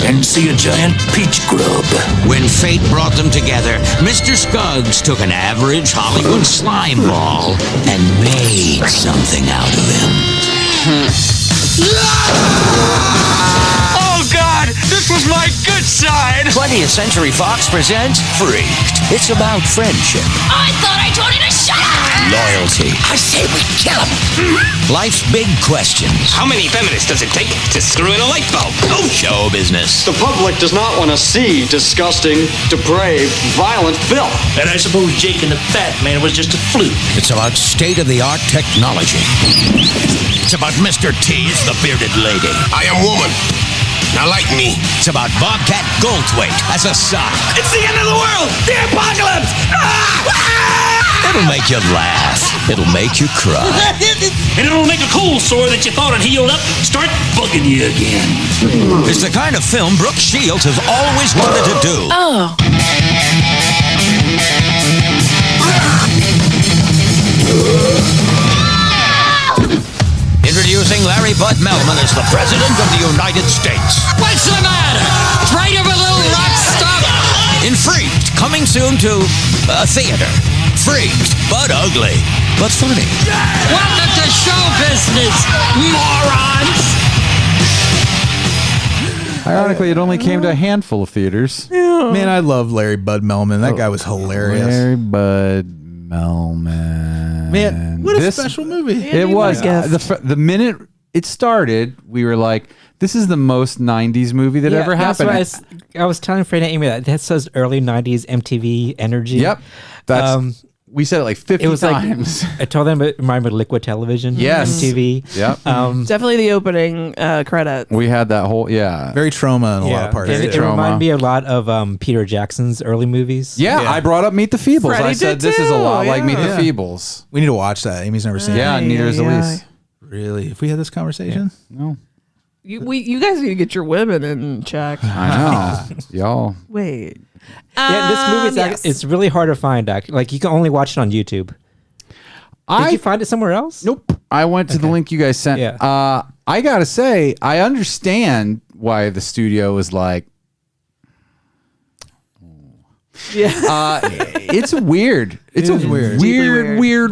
and see a giant peach grub. When fate brought them together, Mr. Scuggs took an average Hollywood slime ball and made something out of him. Oh God, this was my good side! 20th Century Fox presents Freaked. It's about friendship. I thought I told you to shut up! Loyalty. I say we kill him! Life's big questions. How many feminists does it take to screw in a light bulb? Oh, show business. The public does not want to see disgusting, depraved, violent filth. And I suppose Jake and the Fat Man was just a fluke. It's about state-of-the-art technology. It's about Mr. T's the bearded lady. I am woman. Now like me. It's about Bobcat Goldthwait as a sock. It's the end of the world! The apocalypse! It'll make you laugh. It'll make you cry. And it'll make a cold sore that you thought had healed up start bugging you again. It's the kind of film Brooke Shields has always wanted to do. Oh. Introducing Larry Bud Melman as the President of the United States. What's the matter? Afraid of a little rock stuff? In Freaked, coming soon to a theater. Freaked, but ugly, but funny. Welcome to show business, morons! Ironically, it only came to a handful of theaters. Yeah. Man, I love Larry Bud Melman. That guy was hilarious. Larry Bud Melman. Man, what a special movie. It was. The minute it started, we were like, this is the most 90s movie that ever happened. I was telling Fred and Amy that says early 90s MTV energy. Yep. That's We said it like 50 times. I told them it reminded me of Liquid Television. Yes. MTV. Yep. Definitely the opening credits. We had that whole, very trauma in a lot of parts. It reminded me a lot of Peter Jackson's early movies. Yeah, I brought up Meet the Feebles. Freddie I said did this is a lot like Meet the Yeah. Feebles. We need to watch that. Amy's never seen it. Yeah, neither is Alise. Really? If we had this conversation? No. You guys need to get your women in check. I know. Y'all. Wait. Yeah, this movie it's really hard to find. Like you can only watch it on YouTube. Did you find it somewhere else? Nope. I went to the link you guys sent. Yeah. I gotta say, I understand why the studio was like, it's weird. It's a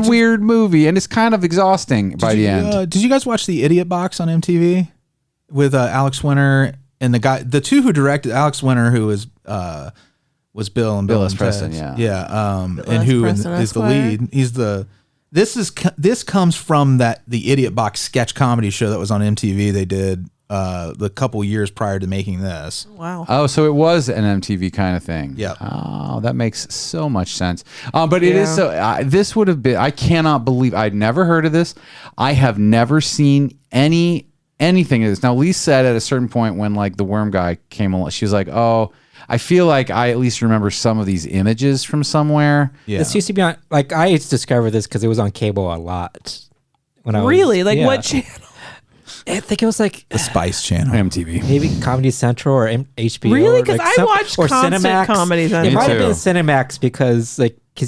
weird movie, and it's kind of exhausting by the end. Did you guys watch the Idiot Box on MTV with Alex Winter and the two who directed Alex Winter, who was Bill and Bill and Preston, Ted. yeah. And who is the lead? He's the. This comes from the Idiot Box sketch comedy show that was on MTV. They did the couple years prior to making this. Wow. Oh, so it was an MTV kind of thing. Yeah. Oh, that makes so much sense. But it is so. This would have been. I cannot believe I'd never heard of this. I have never seen anything of this. Now, Alise said at a certain point when like the worm guy came along, she was like, "Oh, I feel like I at least remember some of these images from somewhere." Yeah. This used to be on. Like I discovered this because it was on cable a lot. When I was, what channel? I think it was like the Spice Channel, MTV, maybe Comedy Central or HBO. Really? Because I watched constant Comedy Central. It might have been Cinemax because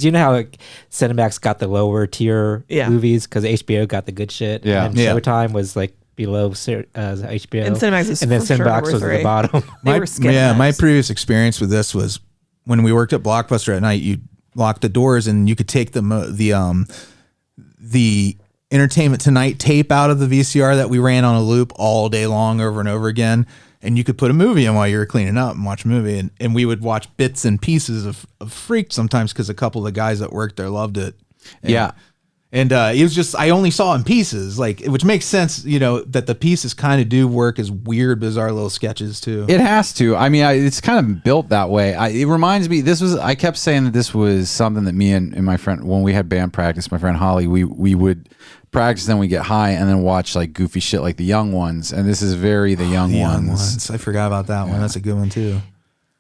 you know how Cinemax got the lower tier movies because HBO got the good shit. Yeah. And Showtime was like below HBO. And Cinemax is and then for sure Cinemax was at the bottom. My previous experience with this was when we worked at Blockbuster at night. You locked the doors and you could take the Entertainment Tonight tape out of the VCR that we ran on a loop all day long over and over again. And you could put a movie in while you were cleaning up and watch a movie. And we would watch bits and pieces of Freak sometimes because a couple of the guys that worked there loved it. And it was just, I only saw in pieces, which makes sense, that the pieces kind of do work as weird, bizarre little sketches too. It has to. I mean, it's kind of built that way. It reminds me, I kept saying that this was something that me and my friend, when we had band practice, my friend Holly, we would practice, then we get high and then watch like goofy shit like The Young Ones. And this is very The Young Ones. I forgot about that one. That's a good one too.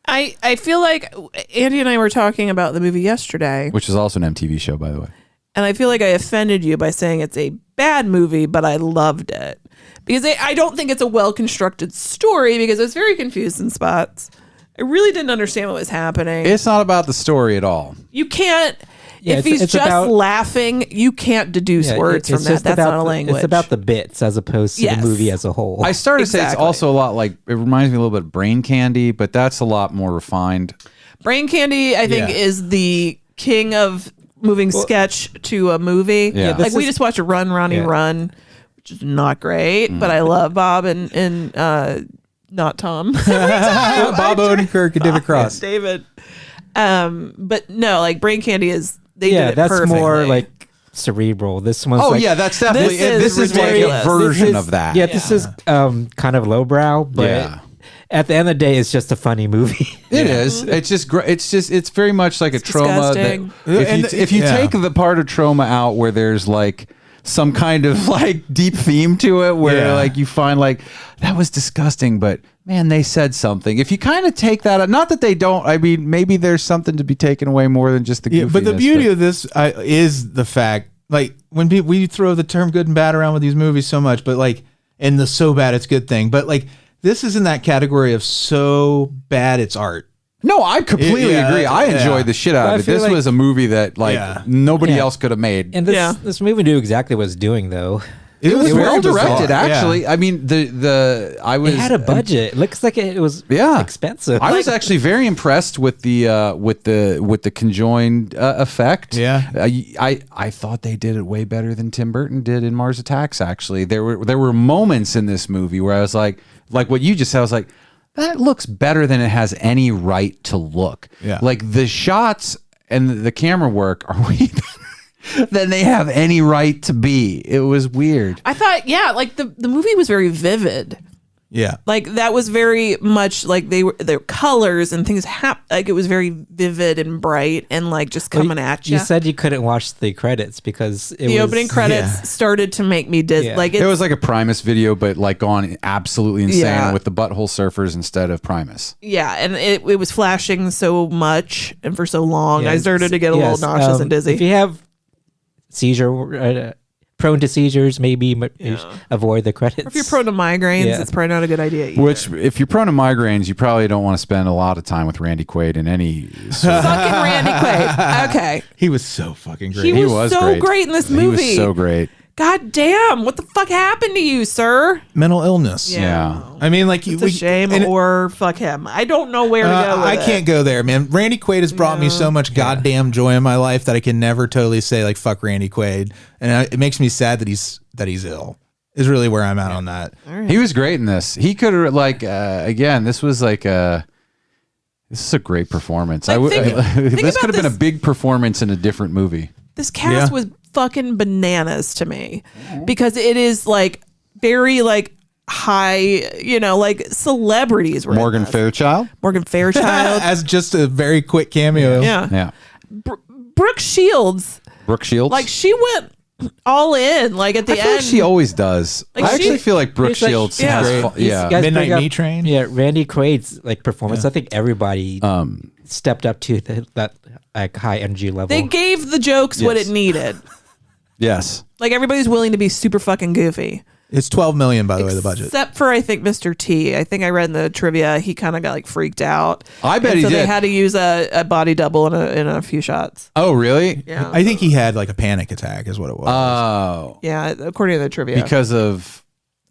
I feel like Andy and I were talking about the movie yesterday. Which is also an MTV show, by the way. And I feel like I offended you by saying it's a bad movie, but I loved it. Because I don't think it's a well-constructed story because I was very confused in spots. I really didn't understand what was happening. It's not about the story at all. You can't... if he's just laughing, you can't deduce words from that. That's not a language. It's about the bits as opposed to the movie as a whole. I started to say it's also a lot like, it reminds me a little bit of Brain Candy, but that's a lot more refined. Brain Candy, I think, is the king of moving sketch to a movie. Yeah. Like we just watched a Run, Ronnie, Run, which is not great, but I love Bob and not Tom. Bob Odenkirk and David Cross. David. But no, like Brain Candy is... They did it that's perfectly. more like cerebral. This one's that's definitely this is like a version of that. Yeah, this is kind of lowbrow, but at the end of the day, it's just a funny movie. It is. It's just great. It's very much like a trauma. If you take the part of trauma out where there's like some kind of like deep theme to it, where like you find like that was disgusting, but man, they said something. If you kind of take that out, not that they don't, I mean, maybe there's something to be taken away more than just the goofiness. But the beauty of this is the fact, like, when we throw the term good and bad around with these movies so much, but like, and the so bad it's good thing, but like, this is in that category of so bad it's art. No, I completely agree. I enjoyed the shit out of it. This was a movie that like nobody else could have made. And this movie knew exactly what it's doing, though. It was well directed, actually. I mean, it had a budget. It looks like it was expensive. I was actually very impressed with the conjoined effect. Yeah, I thought they did it way better than Tim Burton did in Mars Attacks. Actually, there were moments in this movie where I was like what you just said. I was like, that looks better than it has any right to look. Yeah, like the shots and the camera work are way better than they have any right to be. It was weird. I thought, like the movie was very vivid. Yeah. Like that was very much like their colors and things like it was very vivid and bright and like just coming at you. You said you couldn't watch the credits because the opening credits started to make me dizzy. Yeah. Like it was like a Primus video, but like gone absolutely insane with the Butthole Surfers instead of Primus. Yeah, and it was flashing so much and for so long, I started to get a little nauseous and dizzy. If you have prone to seizures, maybe avoid the credits. Or if you're prone to migraines, it's probably not a good idea either. Which, if you're prone to migraines, you probably don't want to spend a lot of time with Randy Quaid in any. Fucking Randy Quaid. Okay. He was so fucking great. He was so great in this movie. He was so great. God damn! What the fuck happened to you, sir? Mental illness. Yeah. I mean, like it's a shame, or fuck him. I don't know where to go. With I can't go there, man. Randy Quaid has brought me so much goddamn joy in my life that I can never totally say like fuck Randy Quaid, and it makes me sad that he's ill. Is really where I'm at on that. Right. He was great in this. He could have like again. This was like this is a great performance. Like, this could have been a big performance in a different movie. This cast was fucking bananas to me because it is like very like high, like celebrities were Morgan Fairchild as just a very quick cameo. Yeah. Brooke Shields. Like she went all in like at the end. Like she always does. Like I actually feel like Brooke Shields has Midnight Meat Train. Yeah, Randy Quaid's like performance. I think everybody stepped up to that like high energy level. They gave the jokes what it needed. Yes. Like everybody's willing to be super fucking goofy. It's $12 million, by the way, the budget. Except for, I think, Mr. T. I think I read in the trivia, he kind of got like freaked out. I bet he did. So they had to use a body double in a few shots. Oh, really? Yeah. I think he had like a panic attack is what it was. Oh. Yeah, according to the trivia. Because of...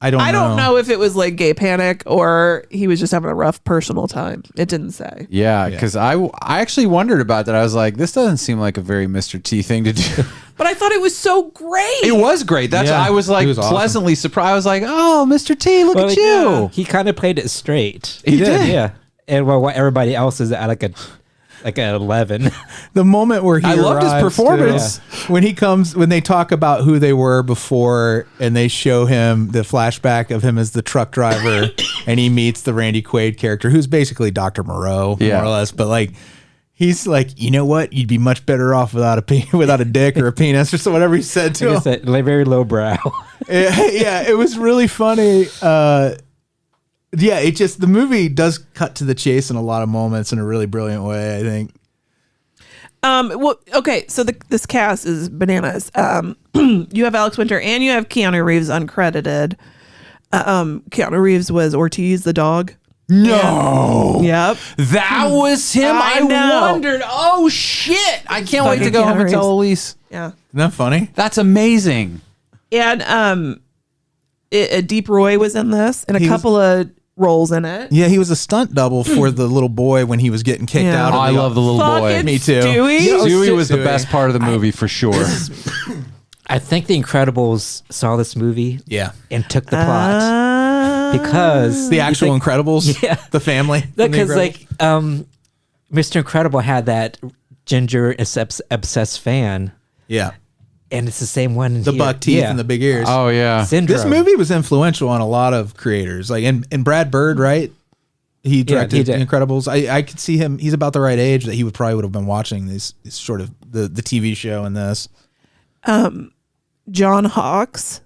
I don't know if it was like gay panic or he was just having a rough personal time. It didn't say. Yeah, because I actually wondered about that. I was like, this doesn't seem like a very Mr. T thing to do. But I thought it was so great. It was great. That's I was like pleasantly surprised. I was like, oh, Mr. T, look at you. Yeah. He kind of played it straight. He did. Yeah. And while everybody else is at like an 11. The moment where I loved his performance when they talk about who they were before and they show him the flashback of him as the truck driver and he meets the Randy Quaid character who's basically Dr. Moreau more or less, but like he's like, you know what, you'd be much better off without a dick or a penis or so whatever he said to him. It's very low brow. Yeah, it was really funny. Yeah, the movie does cut to the chase in a lot of moments in a really brilliant way, I think. Well, okay, so this cast is bananas. You have Alex Winter and you have Keanu Reeves uncredited. Keanu Reeves was Ortiz the dog. No. Yep. That was him. I wondered. Oh shit! I can't wait to go home and tell Alise. Yeah. Isn't that funny? That's amazing. And Deep Roy was in this and a couple of roles in it. Yeah, he was a stunt double for the little boy when he was getting kicked out. I love the little boy. Me too. Stewie was the best part of the movie for sure. I think The Incredibles saw this movie and took the plot because the actual Incredibles, the family. Because like Mr. Incredible had that ginger obsessed fan. Yeah. And it's the same one. The buck teeth and the big ears. Oh, yeah. Syndrome. This movie was influential on a lot of creators. Like, and Brad Bird, right? He directed The Incredibles. I could see him. He's about the right age that he would have been watching these sort of the TV show and this. John Hawkes,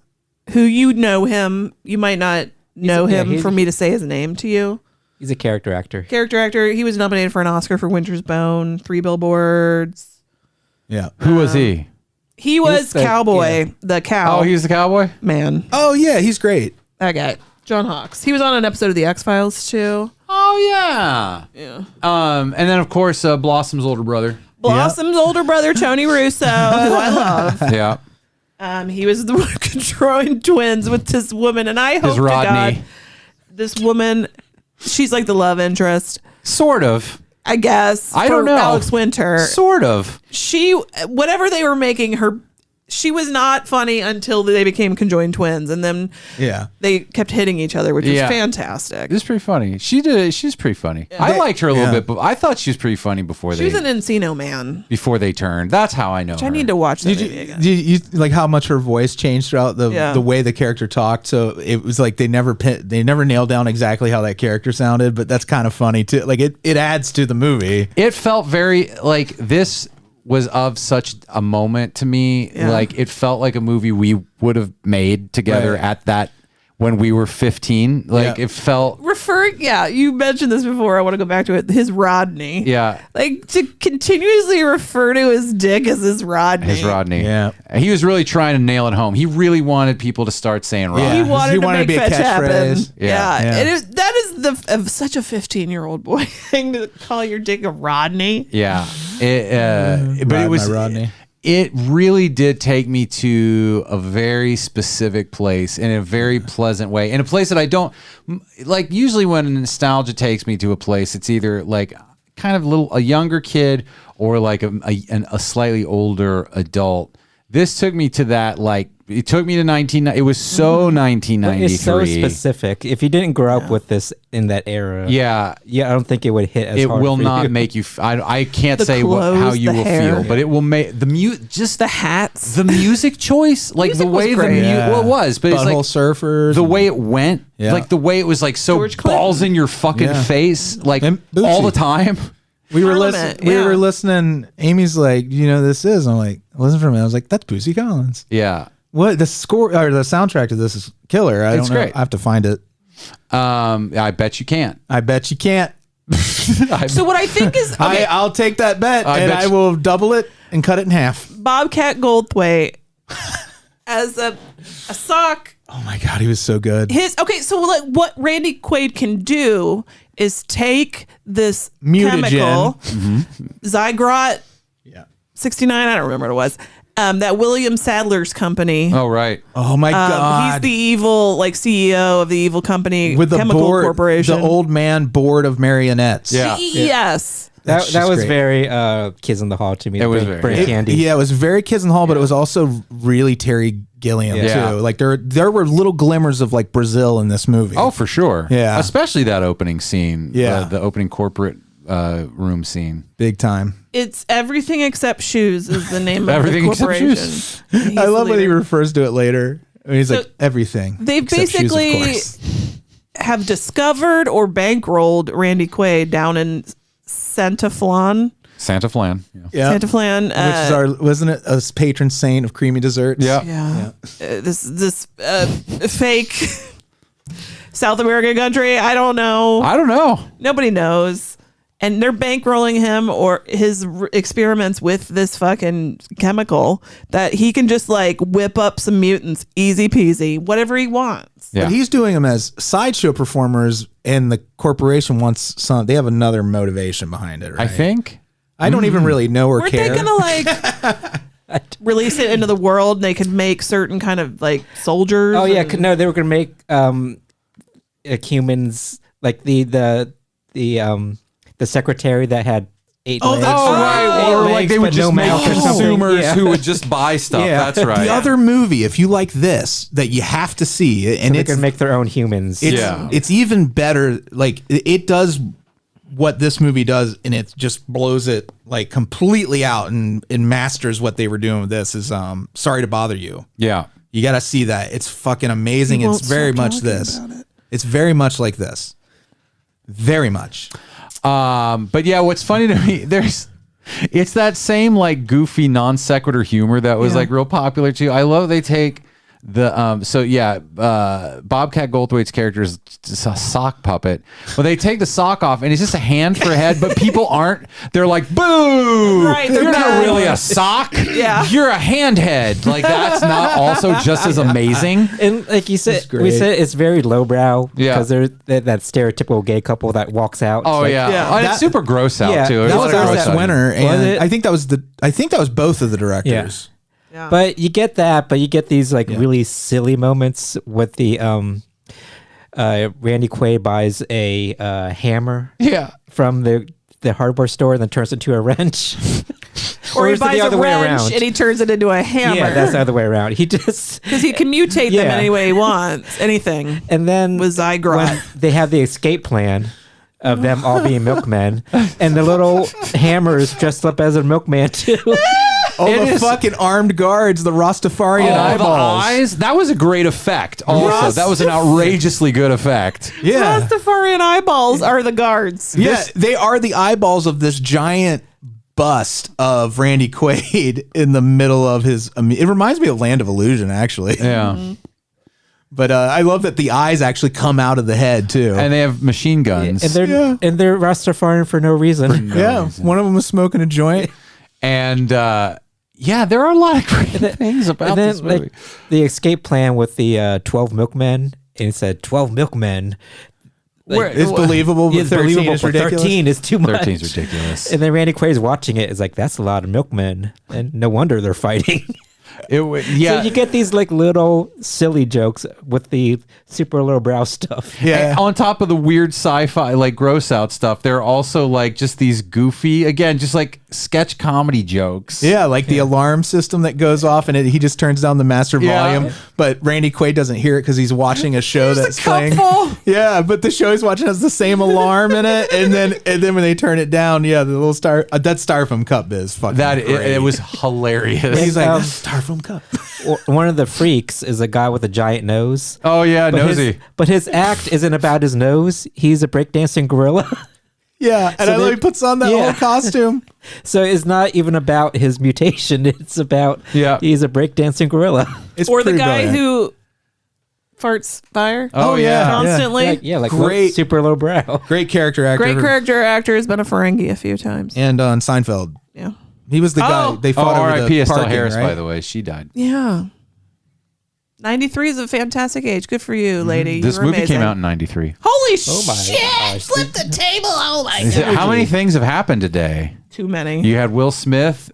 who you know him. You might not know him for me to say his name to you. He's a character actor. He was nominated for an Oscar for Winter's Bone, 3 Billboards. Yeah. Who was he? He was Cowboy, the cow. Oh, he was the cowboy? Man. Oh, yeah, he's great. That guy. John Hawkes. He was on an episode of The X-Files, too. Oh, yeah. Yeah. And then, of course, Blossom's older brother. Blossom's older brother, Tony Russo, who I love. Yeah. He was the one controlling twins with this woman, and I hope to God this woman, she's like the love interest. Sort of. I guess. I don't know. Alex Winter. Sort of. Whatever they were making her she was not funny until they became conjoined twins, and then they kept hitting each other, which was fantastic. It's pretty funny. She's pretty funny. I liked her a little bit, but I thought she was pretty funny before she was an Encino Man. Before they turned. That's how I know her. I need to watch that movie again. Did you like how much her voice changed throughout the way the character talked? So it was like they never nailed down exactly how that character sounded, but that's kind of funny too. Like it adds to the movie. It felt very like this was of such a moment to me. Like it felt like a movie we would have made together at that when we were 15. Like it felt you mentioned this before. I want to go back to it. His Rodney. Yeah. Like to continuously refer to his dick as his Rodney. His Rodney. Yeah. He was really trying to nail it home. He really wanted people to start saying Rodney. Yeah. He wanted to make fetch happen. Yeah. And that is such a 15-year-old boy thing to call your dick a Rodney. Yeah. But it was Rodney. It really did take me to a very specific place in a very pleasant way, in a place that I don't like. Usually when nostalgia takes me to a place, it's either like kind of a younger kid or like a slightly older adult. This took me to that, like, it took me to 1990. It was so 1993. It's so specific. If you didn't grow up with this in that era, I don't think it would hit as hard. It will for not you. make you. I can't The say clothes, how you the will hair. feel, but it will make just the hats, the music choice, like Music the way was the great. well, it was, but it's Butthole like Surfers, the way it went, like the way it was, like so George Clinton. balls in your fucking face, like And all Bootsy. the time. We were Parliament, listening. We were listening. Amy's like, you know, this is. I'm like, listen for a minute. I was like, that's Bootsy Collins. Yeah. What the score or the soundtrack to this is killer. I It's don't know. great. I have to find it. I bet you can't. I bet you can't. So what I think is, okay, I'll take that bet, I and bet I you- will double it and cut it in half. Bobcat Goldthwait as a sock. Oh my god, he was so good. So like what Randy Quaid can do is take this Mutagen. chemical, Zygrot 69, I don't remember what it was. That William Sadler's company. Oh right. Oh my god. He's the evil CEO of the evil company, with the chemical board, corporation. the old man board of marionettes. Yeah. Yes. That was great. very Kids in the Hall to me. It was Brain very- Candy. Yeah, it was very Kids in the Hall, but it was also really Terry Gilliam Yeah. too. Like there were little glimmers of like Brazil in this movie. Oh, for sure. Yeah. Especially that opening scene. Yeah. The opening corporate room scene. Big time. It's Everything Except Shoes is the name of Everything the Except corporation. Shoes. He's I the love when he leader. refers to it later. I mean, he's So like everything. They've except shoes, of basically course. have discovered or bankrolled Randy Quaid down in Santa Flan. Santa Flan. Yeah. Yeah. Santa Flan, which is our wasn't it a patron saint of creamy desserts? Yeah. This fake South American country. I don't know. Nobody knows. And they're bankrolling him or his experiments with this fucking chemical that he can just like whip up some mutants, easy peasy, whatever he wants. But he's doing them as sideshow performers, and the corporation wants some. They have another motivation behind it, right? I think. I don't even really know or Weren't care. they gonna like release it into the world? And they could make certain kind of like soldiers. Oh yeah, and- no, they were gonna make humans like the secretary that had 8 legs. right. Eight Or legs, like they would but just no make mouth or something. consumers Yeah. who would just buy stuff. Yeah. That's right. The other movie, if you like this, that you have to see, and So they it's can make their own humans. it's even better. Like it does what this movie does, and it just blows it like completely out and masters what they were doing with this. Is Sorry to Bother You. Yeah. You got to see that. It's fucking amazing. He won't It's very stop much talking this. about it. It's very much like this. Very much. But yeah, what's funny to me, it's that same like goofy non sequitur humor that was like real popular too. I love they take the Bobcat Goldthwait's character is just a sock puppet. Well, they take the sock off and it's just a hand for a head, but people aren't. They're like, boo! Right, they're You're not not. really a sock. Yeah. You're a hand head. Like that's not also just as amazing. And like you said, It's great. we said it's very lowbrow. Yeah. because there's that stereotypical gay couple that walks out. Oh It's like, yeah. And it's super gross out Yeah, too. There's That a lot was of gross Ernest out. Winter, Was and it? I think that was both of the directors. Yeah. But you get that, but you get these like really silly moments with the Randy Quaid buys a hammer Yeah. from the hardware store and then turns it into a wrench. Or he is it the buys a other way wrench around? and he turns it into a hammer. Yeah, that's the other way around. He just because he can mutate them any way he wants, anything. And then with Zygrot, when they have the escape plan of them all being milkmen, and the little hammers dressed up as a milkman too. The fucking armed guards, the Rastafarian eyeballs. The eyes. That was a great effect. Also, that was an outrageously good effect. Yeah. Rastafarian eyeballs are the guards. Yeah, they are the eyeballs of this giant bust of Randy Quaid in the middle of his. It reminds me of Land of Illusion, actually. Yeah. Mm-hmm. But I love that the eyes actually come out of the head too, and they have machine guns, and they're Rastafarian for no reason. One of them was smoking a joint, and there are a lot of great things about this movie. Like, the escape plan with the 12 milkmen, and it said 12 milkmen. It's believable, but It's 13 believable, is but ridiculous. 13 is too much. 13 is ridiculous. And then Randy Quaid's watching it. Is like, that's a lot of milkmen, and no wonder they're fighting. So you get these like little silly jokes with the super low brow stuff. Yeah. And on top of the weird sci-fi, like gross out stuff, there are also like just these goofy, again, just like sketch comedy jokes. Yeah, like the alarm system that goes off and he just turns down the master volume, but Randy Quaid doesn't hear it because he's watching a show that's playing. Yeah, but the show he's watching has the same alarm in it, and then when they turn it down, the little that styrofoam cup is fucking great. It was hilarious. He's like, styrofoam cup. One of the freaks is a guy with a giant nose. Oh yeah, but nosy. But his act isn't about his nose. He's a breakdancing gorilla. Yeah, and I love he puts on that whole costume. So it's not even about his mutation. It's about he's a breakdancing gorilla. Or the guy who farts fire. Oh yeah, constantly. Yeah, like great, super low brow. Great character actor. Great character actor has been a Ferengi a few times. And on Seinfeld. Yeah. He was the guy they fought over R.I.P. the Estelle parking, Harris, right? by the way. She died. Yeah. 93 is a fantastic age. Good for you, lady. This You were movie amazing. came out in 93. Holy my shit! gosh. Flip the table. Oh my god. How many things have happened today? Too many. You had Will Smith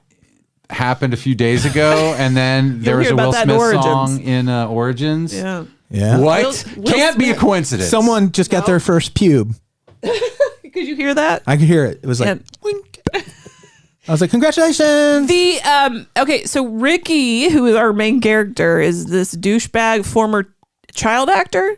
happened a few days ago, and then there was hear a Will about that in Smith Origins. song in Origins. Yeah. Yeah. What? Will Can't be a Smith. coincidence. Someone just got their first pube. Could you hear that? I could hear it. It was like, wink. I was like, congratulations. Okay, so Ricky, who is our main character, is this douchebag former child actor.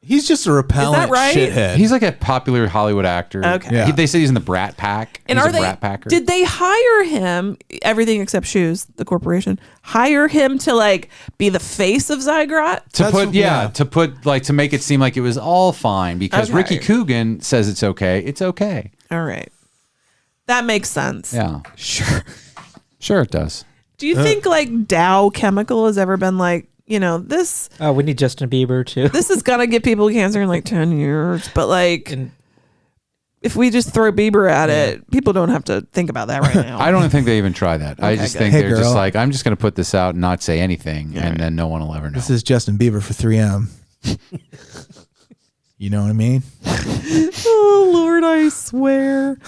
He's just a repellent right? shithead. He's like a popular Hollywood actor. Okay. Yeah. They say he's in the Brat Pack. And he's are a they? Brat Packer. Did they hire him? Everything except shoes. The corporation hire him to like be the face of Zygrot. to make it seem like it was all fine because Okay. Ricky Coogan says it's okay. It's okay. All right, that makes sense. Yeah. Sure it does. Do you think like Dow Chemical has ever been like, this? Oh, we need Justin Bieber too. This is gonna give people cancer in like 10 years, but like. If we just throw Bieber at it, people don't have to think about that right now. I don't think they even try that. I just think Hey, they're just girl. like, I'm just going to put this out and not say anything, and then no one will ever know. This is Justin Bieber for 3M. You know what I mean? Oh Lord, I swear.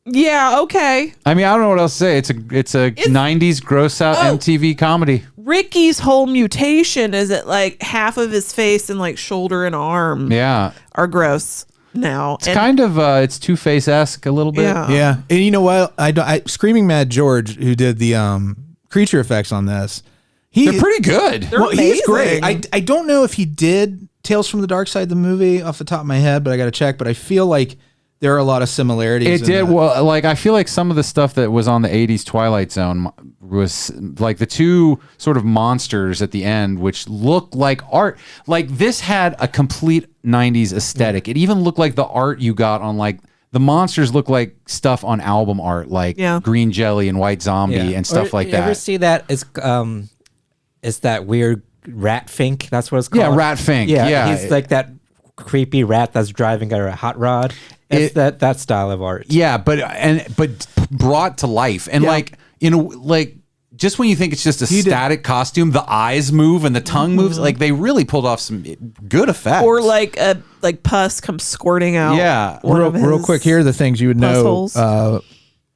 Yeah, okay. I mean, I don't know what else to say. It's a 90s gross out MTV comedy. Ricky's whole mutation is that like half of his face and like shoulder and arm are gross now. It's kind of it's Two-Face-esque a little bit. Yeah. And you know what? Screaming Mad George, who did the creature effects on this, they're pretty good. He's great. I don't know if he did Tales from the Dark Side, the movie, off the top of my head, but I got to check. But I feel like there are a lot of similarities. It did. Well, like, I feel like some of the stuff that was on the 80s Twilight Zone was like the two sort of monsters at the end, which looked like art. Like, this had a complete 90s aesthetic. It even looked like the art you got on, like, the monsters look like stuff on album art, like Green Jelly and White Zombie and stuff like that. You ever see that? It's that weird rat fink. That's what it's called. Yeah, rat fink. Yeah. He's like that creepy rat that's driving a hot rod. It's that style of art. Yeah, but brought to life, and just when you think it's just a static costume, the eyes move and the tongue moves. Like, they really pulled off some good effects. Or like pus comes squirting out. Yeah, real quick. Here are the things you would know.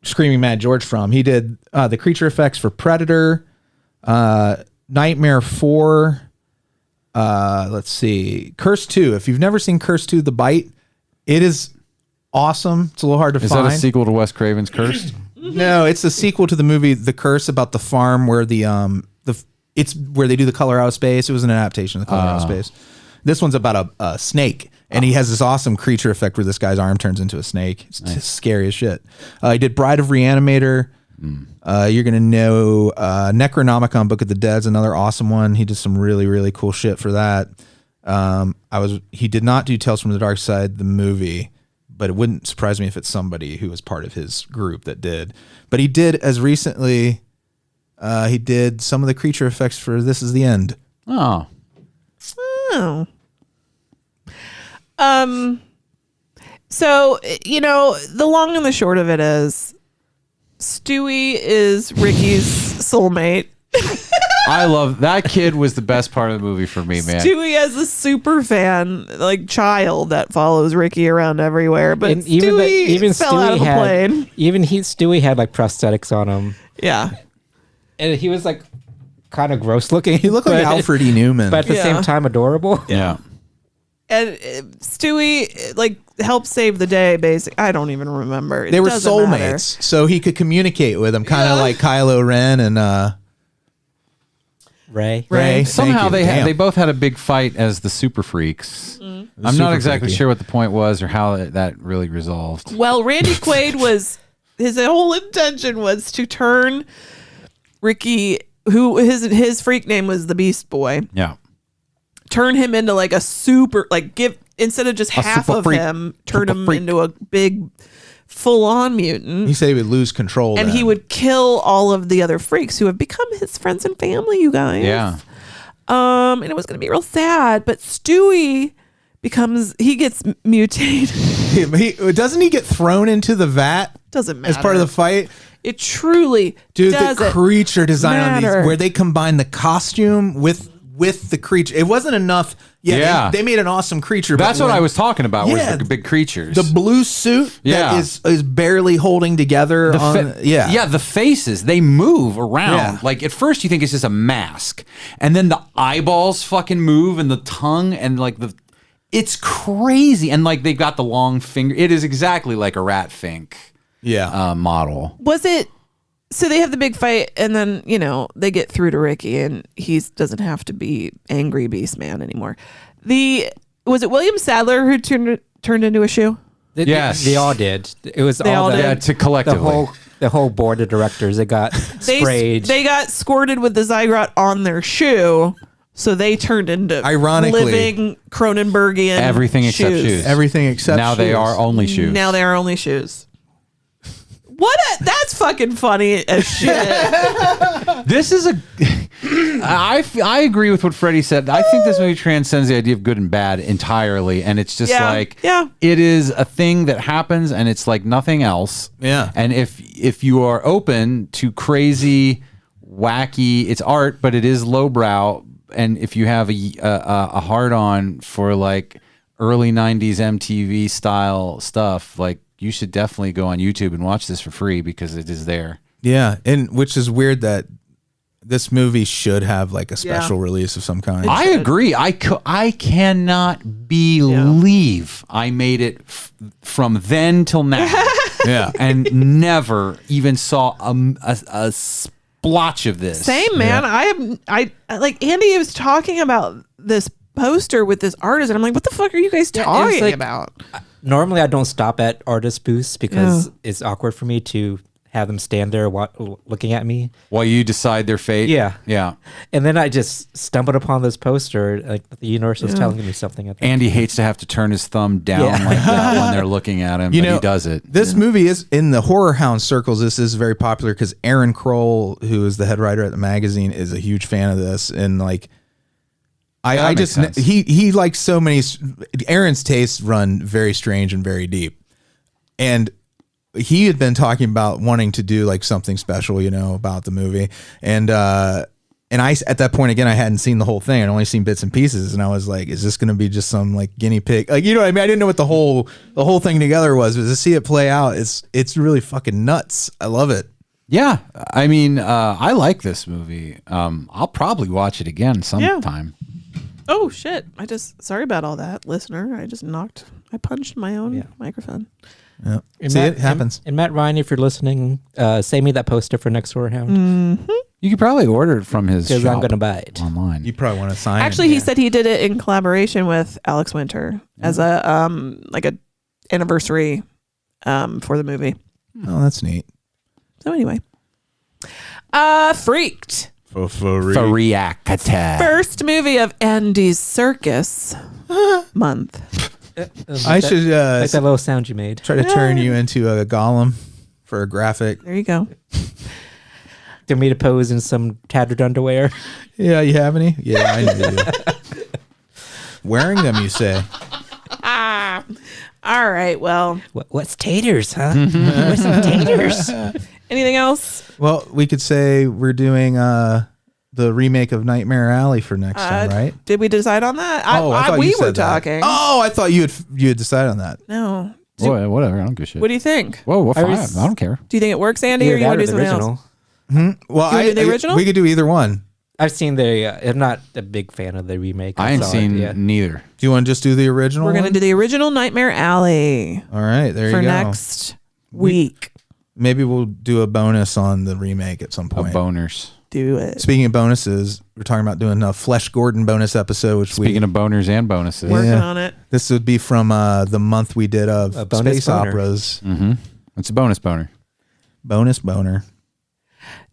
Screaming Mad George from. He did the creature effects for Predator, Nightmare 4. Let's see, Curse 2. If you've never seen Curse 2, The Bite, it is awesome. It's a little hard to Is find. that a sequel to Wes Craven's Cursed? No, it's a sequel to the movie The Curse about the farm where it's where they do the color out of space. It was an adaptation of the color out of space. This one's about a snake, and he has this awesome creature effect where this guy's arm turns into a snake. It's just scary as shit. He did Bride of Reanimator. You're gonna know Necronomicon, Book of the Dead's another awesome one. He did some really, really cool shit for that. He did not do Tales from the Dark Side, the movie, but it wouldn't surprise me if it's somebody who was part of his group that did. But he did as recently. He did some of the creature effects for This Is the End. Oh. So, the long and the short of it is Stewie is Ricky's soulmate. I love that kid. Was the best part of the movie for me, man. Stewie has a super fan child that follows Ricky around everywhere, but and even fell Stewie out of the plane. Stewie had prosthetics on him. Yeah. And he was kind of gross looking. He looked like Alfred E. Newman, but at the same time adorable. Yeah. And Stewie helped save the day. Basically, I don't even remember. They were soulmates, so he could communicate with them, kind of like Kylo Ren and Ray. Somehow they both had a big fight as the Super Freaks. I'm not exactly sure what the point was or how that really resolved. Well, Randy Quaid his whole intention was to turn Ricky, who his freak name was the Beast Boy. Yeah. Turn him into a super, instead of just half of freak. him, turn him into a big full-on mutant. he said he would lose control. And then. he would kill all of the other freaks who have become his friends and family, you guys. Yeah. And it was going to be real sad, but Stewie gets mutated. Doesn't he get thrown into the vat? Doesn't matter. As part of the fight? It truly the creature design on matter. these, where they combine the costume with the creature. It wasn't enough. Yeah. They made an awesome creature. That's what I was talking about. Yeah, was the big creatures. The blue suit that is barely holding together. The faces, they move around. Yeah. At first you think it's just a mask, and then the eyeballs fucking move, and the tongue, and it's crazy. And they've got the long finger. It is exactly like a Rat Fink model. Was it? So they have the big fight, and then they get through to Ricky, and he doesn't have to be angry Beast Man anymore. Was it William Sadler who turned into a shoe? Yes, they all did. It was they all did. To collectively the whole board of directors. They got sprayed. They got squirted with the Zygrot on their shoe. So they turned into ironically living Cronenbergian everything except shoes. Everything except now shoes. They are only shoes. Now they are only shoes. That's fucking funny as shit. This is I agree with what Freddie said. I think this movie transcends the idea of good and bad entirely, and it's just it is a thing that happens, and it's like nothing else. Yeah. And if you are open to crazy, wacky, it's art, but it is lowbrow, and if you have a hard on for early 90s MTV style stuff, you should definitely go on YouTube and watch this for free because it is there. Yeah, and which is weird that this movie should have a special release of some kind. I agree. I cannot believe I made it from then till now. Yeah, and never even saw a splotch of this. Same, man. I Andy was talking about this poster with this artist, and I'm like, what the fuck are you guys talking about? Normally, I don't stop at artist booths because it's awkward for me to have them stand there looking at me while you decide their fate. Yeah. And then I just stumbled upon this poster. The universe was telling me something. Andy hates to have to turn his thumb down like that when they're looking at him, but he does it. This movie is in the horror hound circles. This is very popular because Aaron Kroll, who is the head writer at the magazine, is a huge fan of this, and I just he likes so many. Aaron's tastes run very strange and very deep, and he had been talking about wanting to do something special, about the movie, and I at that point again I hadn't seen the whole thing. I'd only seen bits and pieces, and I was like, is this going to be just some guinea pig? What I mean? I didn't know what the whole thing together was, but to see it play out, it's really fucking nuts. I love it. Yeah, I mean, I like this movie. I'll probably watch it again sometime. Oh shit! Sorry about all that, listener. I just knocked I punched my own microphone. Yeah. And See, Matt, it happens. And Matt Ryan, if you're listening, save me that poster for Next Door Hound. Mm-hmm. You could probably order it from his Because shop I'm going to buy it online. You probably want to sign Actually, it. he said he did it in collaboration with Alex Winter as a like a anniversary for the movie. Oh, that's neat. So anyway, Freaked. Fariakata. First movie of Andy's Circus month. I should like that little sound you made. try to turn you into a golem for a graphic. There you go. Do me to pose in some tattered underwear? Yeah, you have any? Yeah, I know you do. Wearing them, you say? All right. Well, What's taters, huh? What's some taters? anything else? Well, we could say we're doing the remake of Nightmare Alley for next time, right? Did we decide on that? I thought we you said were that. talking. Oh, I thought you had decided on that. No. Boy, whatever. I don't give a shit. What do you think? Whoa, what? I Fine. was- I don't care. Do you think it works, Andy, or you want to do something else? Well, You wanna do the original? We could do either one. I've seen the. I'm not a big fan of the remake. I ain't saw it, seen yeah. neither. Do you want to just do the original? We're going to one? do the original Nightmare Alley All right, there for you go. next week. Maybe we'll do a bonus on the remake at some point. Boners. Do it. Speaking of bonuses, we're talking about doing a Flesh Gordon bonus episode. Which Speaking of boners and bonuses. Working on it. This would be from the month we did of A bonus space boner. operas. Mm-hmm. It's a bonus boner. Bonus boner.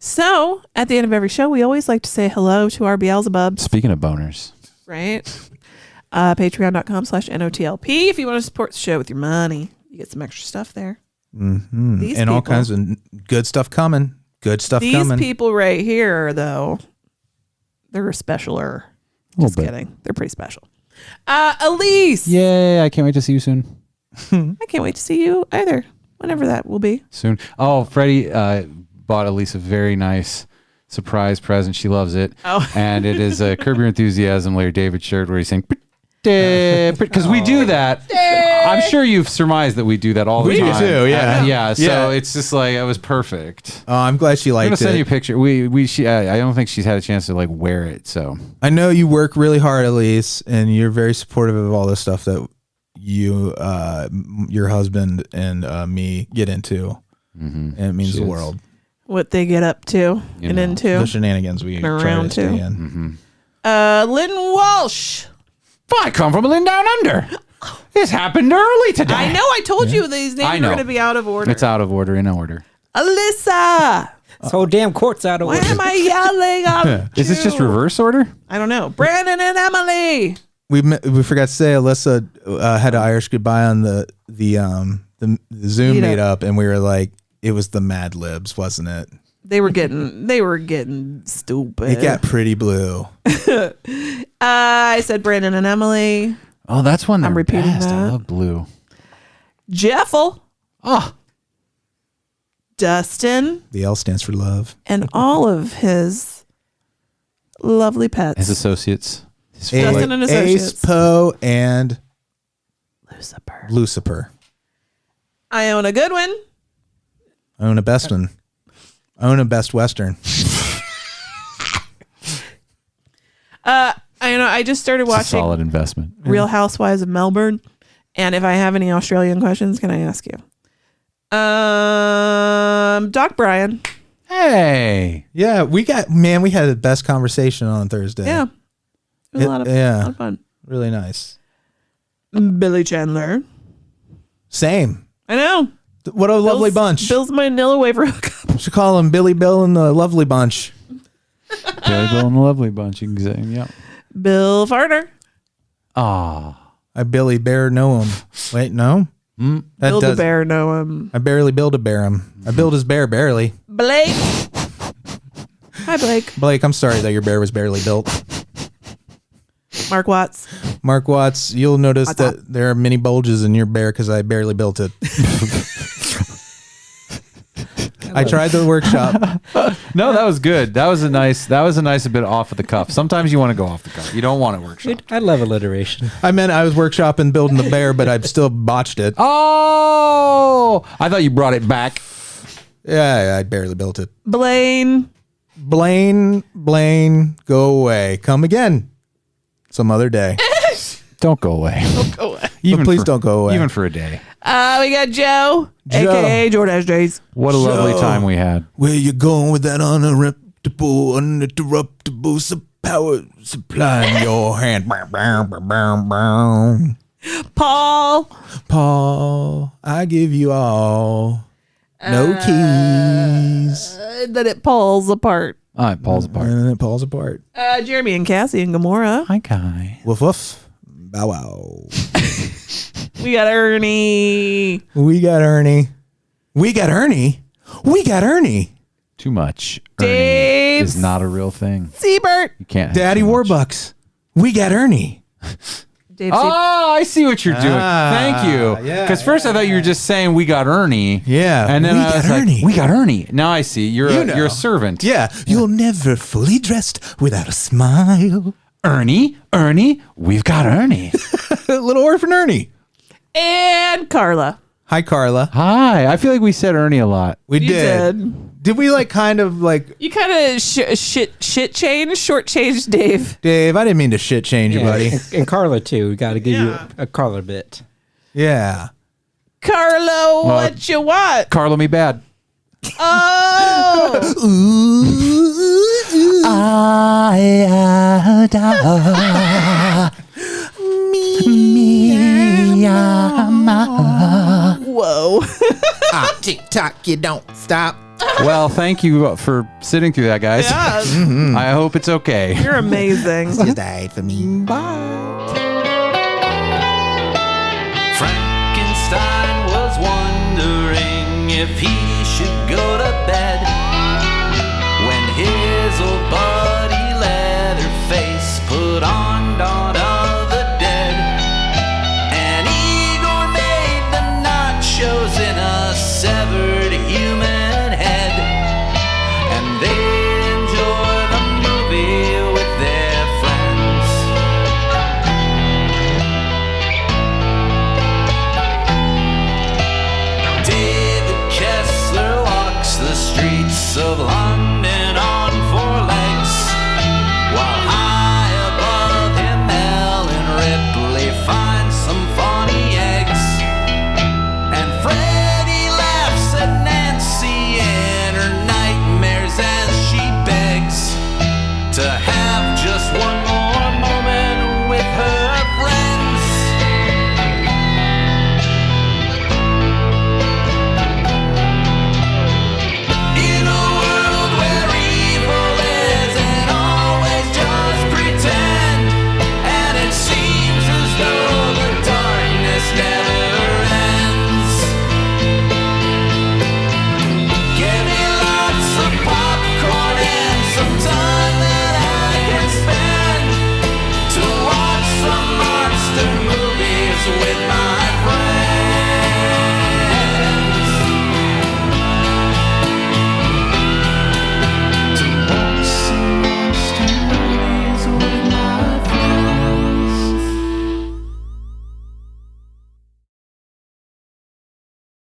So, at the end of every show, we always like to say hello to our Beelzebubs, Speaking of boners. right? Patreon.com/NOTLP. If you want to support the show with your money, you get some extra stuff there. Mm-hmm. These And all people- kinds of good stuff coming. Good stuff These coming. people right here, though, they're specialer. Just bit. kidding. They're pretty special. Alise. Yay, I can't wait to see you soon. I can't wait to see you either, whenever that will be. Soon. Oh, Freddie bought Alyssa a very nice surprise present. She loves it. Oh. And it is a Curb Your Enthusiasm Larry David shirt where he's saying, because we do that. I'm sure you've surmised that we do that all the We do time. too, yeah. Yeah. So Yeah. it's just like, it was perfect. Oh, I'm glad she I'm liked gonna send you a it. picture. I don't think she's had a chance to like wear it. So I know you work really hard, Alise, and you're very supportive of all the stuff that you, your husband, and me get into, and it means the world. What they get up to and into. The shenanigans we try around to stay to. in. Lynn Walsh. I come from Lynn Down Under. This happened early today. I know. I told you these names I are know. going to be out of order. It's out of order, in order. Alyssa. This whole damn court's out of Why order. am I yelling at Is this just you? reverse order? I don't know. Branan and Emily. We forgot to say Alyssa had an Irish goodbye on the Zoom Meetup. meetup, and we were like, it was the Mad Libs, wasn't it? They were getting stupid. It got pretty blue. I said Brandon and Emily. Oh, that's one. I'm repeating best. I that. love blue. Jeffel. Oh, Dustin. The L stands for love. And all of his lovely pets. his associates. Dustin and associates. Ace, Poe, and Lucifer. Lucifer. Iona Goodwin. I own a best one. I own a Best Western. I just started It's a watching solid investment. Real Housewives of Melbourne. And if I have any Australian questions, can I ask you? Doc Bryan. Hey. Yeah, we had the best conversation on Thursday. Yeah. It was a lot of fun. Really nice. Billy Chandler. Same. I know. What a lovely bunch. Bill's my Nilla waiver hookup. Should call him Billy Bill and the Lovely Bunch. Billy Bill and the Lovely Bunch. You can say, yeah. Bill Farner. Ah. I Billy Bear know him. Wait, no? That Build a does- bear, know him. I barely build a bear him. I build his bear barely. Blake. Hi, Blake. Blake, I'm sorry that your bear was barely built. Mark Watts. Mark Watts, you'll notice that there are many bulges in your bear because I barely built it. I tried the workshop. No, that was good. That was a nice bit off of the cuff. Sometimes you want to go off the cuff. You don't want to workshop. I love alliteration. I meant I was workshopping building the bear, but I still botched it. Oh, I thought you brought it back. Yeah, I barely built it. Blayne. Blayne, go away. Come again. Some other day. Don't go away. Don't go away. But please don't go away. Even for a day. We got Joe, a.k.a. Jordache Jays. What a lovely time we had. Where you going with that uninterruptible power supply in your hand? Paul, I give you all. No keys. Then it pulls apart. It falls apart. And it falls apart. Jeremy and Cassie and Gamora. Hi, Guy. Woof woof. Bow wow. We got Ernie. We got Ernie. Too much. Dave Ernie is not a real thing. Siebert. You can't. Daddy Warbucks. We got Ernie. Dave I see what you're doing. Thank you. Because first I thought you were just saying we got Ernie. Yeah. And then we I was got Ernie. like, we got Ernie. Now I see. You're a servant. Yeah. You're never fully dressed without a smile. Ernie, we've got Ernie. Little orphan Ernie. And Carla. Hi, Carla. Hi. I feel like we said Ernie a lot. We did. Did we kind of You kind of shortchanged Dave. Dave, I didn't mean to shit change you, buddy. And Carla too. We got to give you a Carla bit. Yeah. Carlo, what you want? Carla me bad. Oh. Whoa. Tick tock, you don't stop. Well, thank you for sitting through that, guys. Yeah. I hope it's okay. You're amazing. Just died for me. Bye. Frankenstein was wondering if he should go to bed when his old buddy Leatherface put on Dawn of the Dead. And Igor made the nachos in a severed human head, and they enjoy the movie with their friends. David Kessler walks the streets of London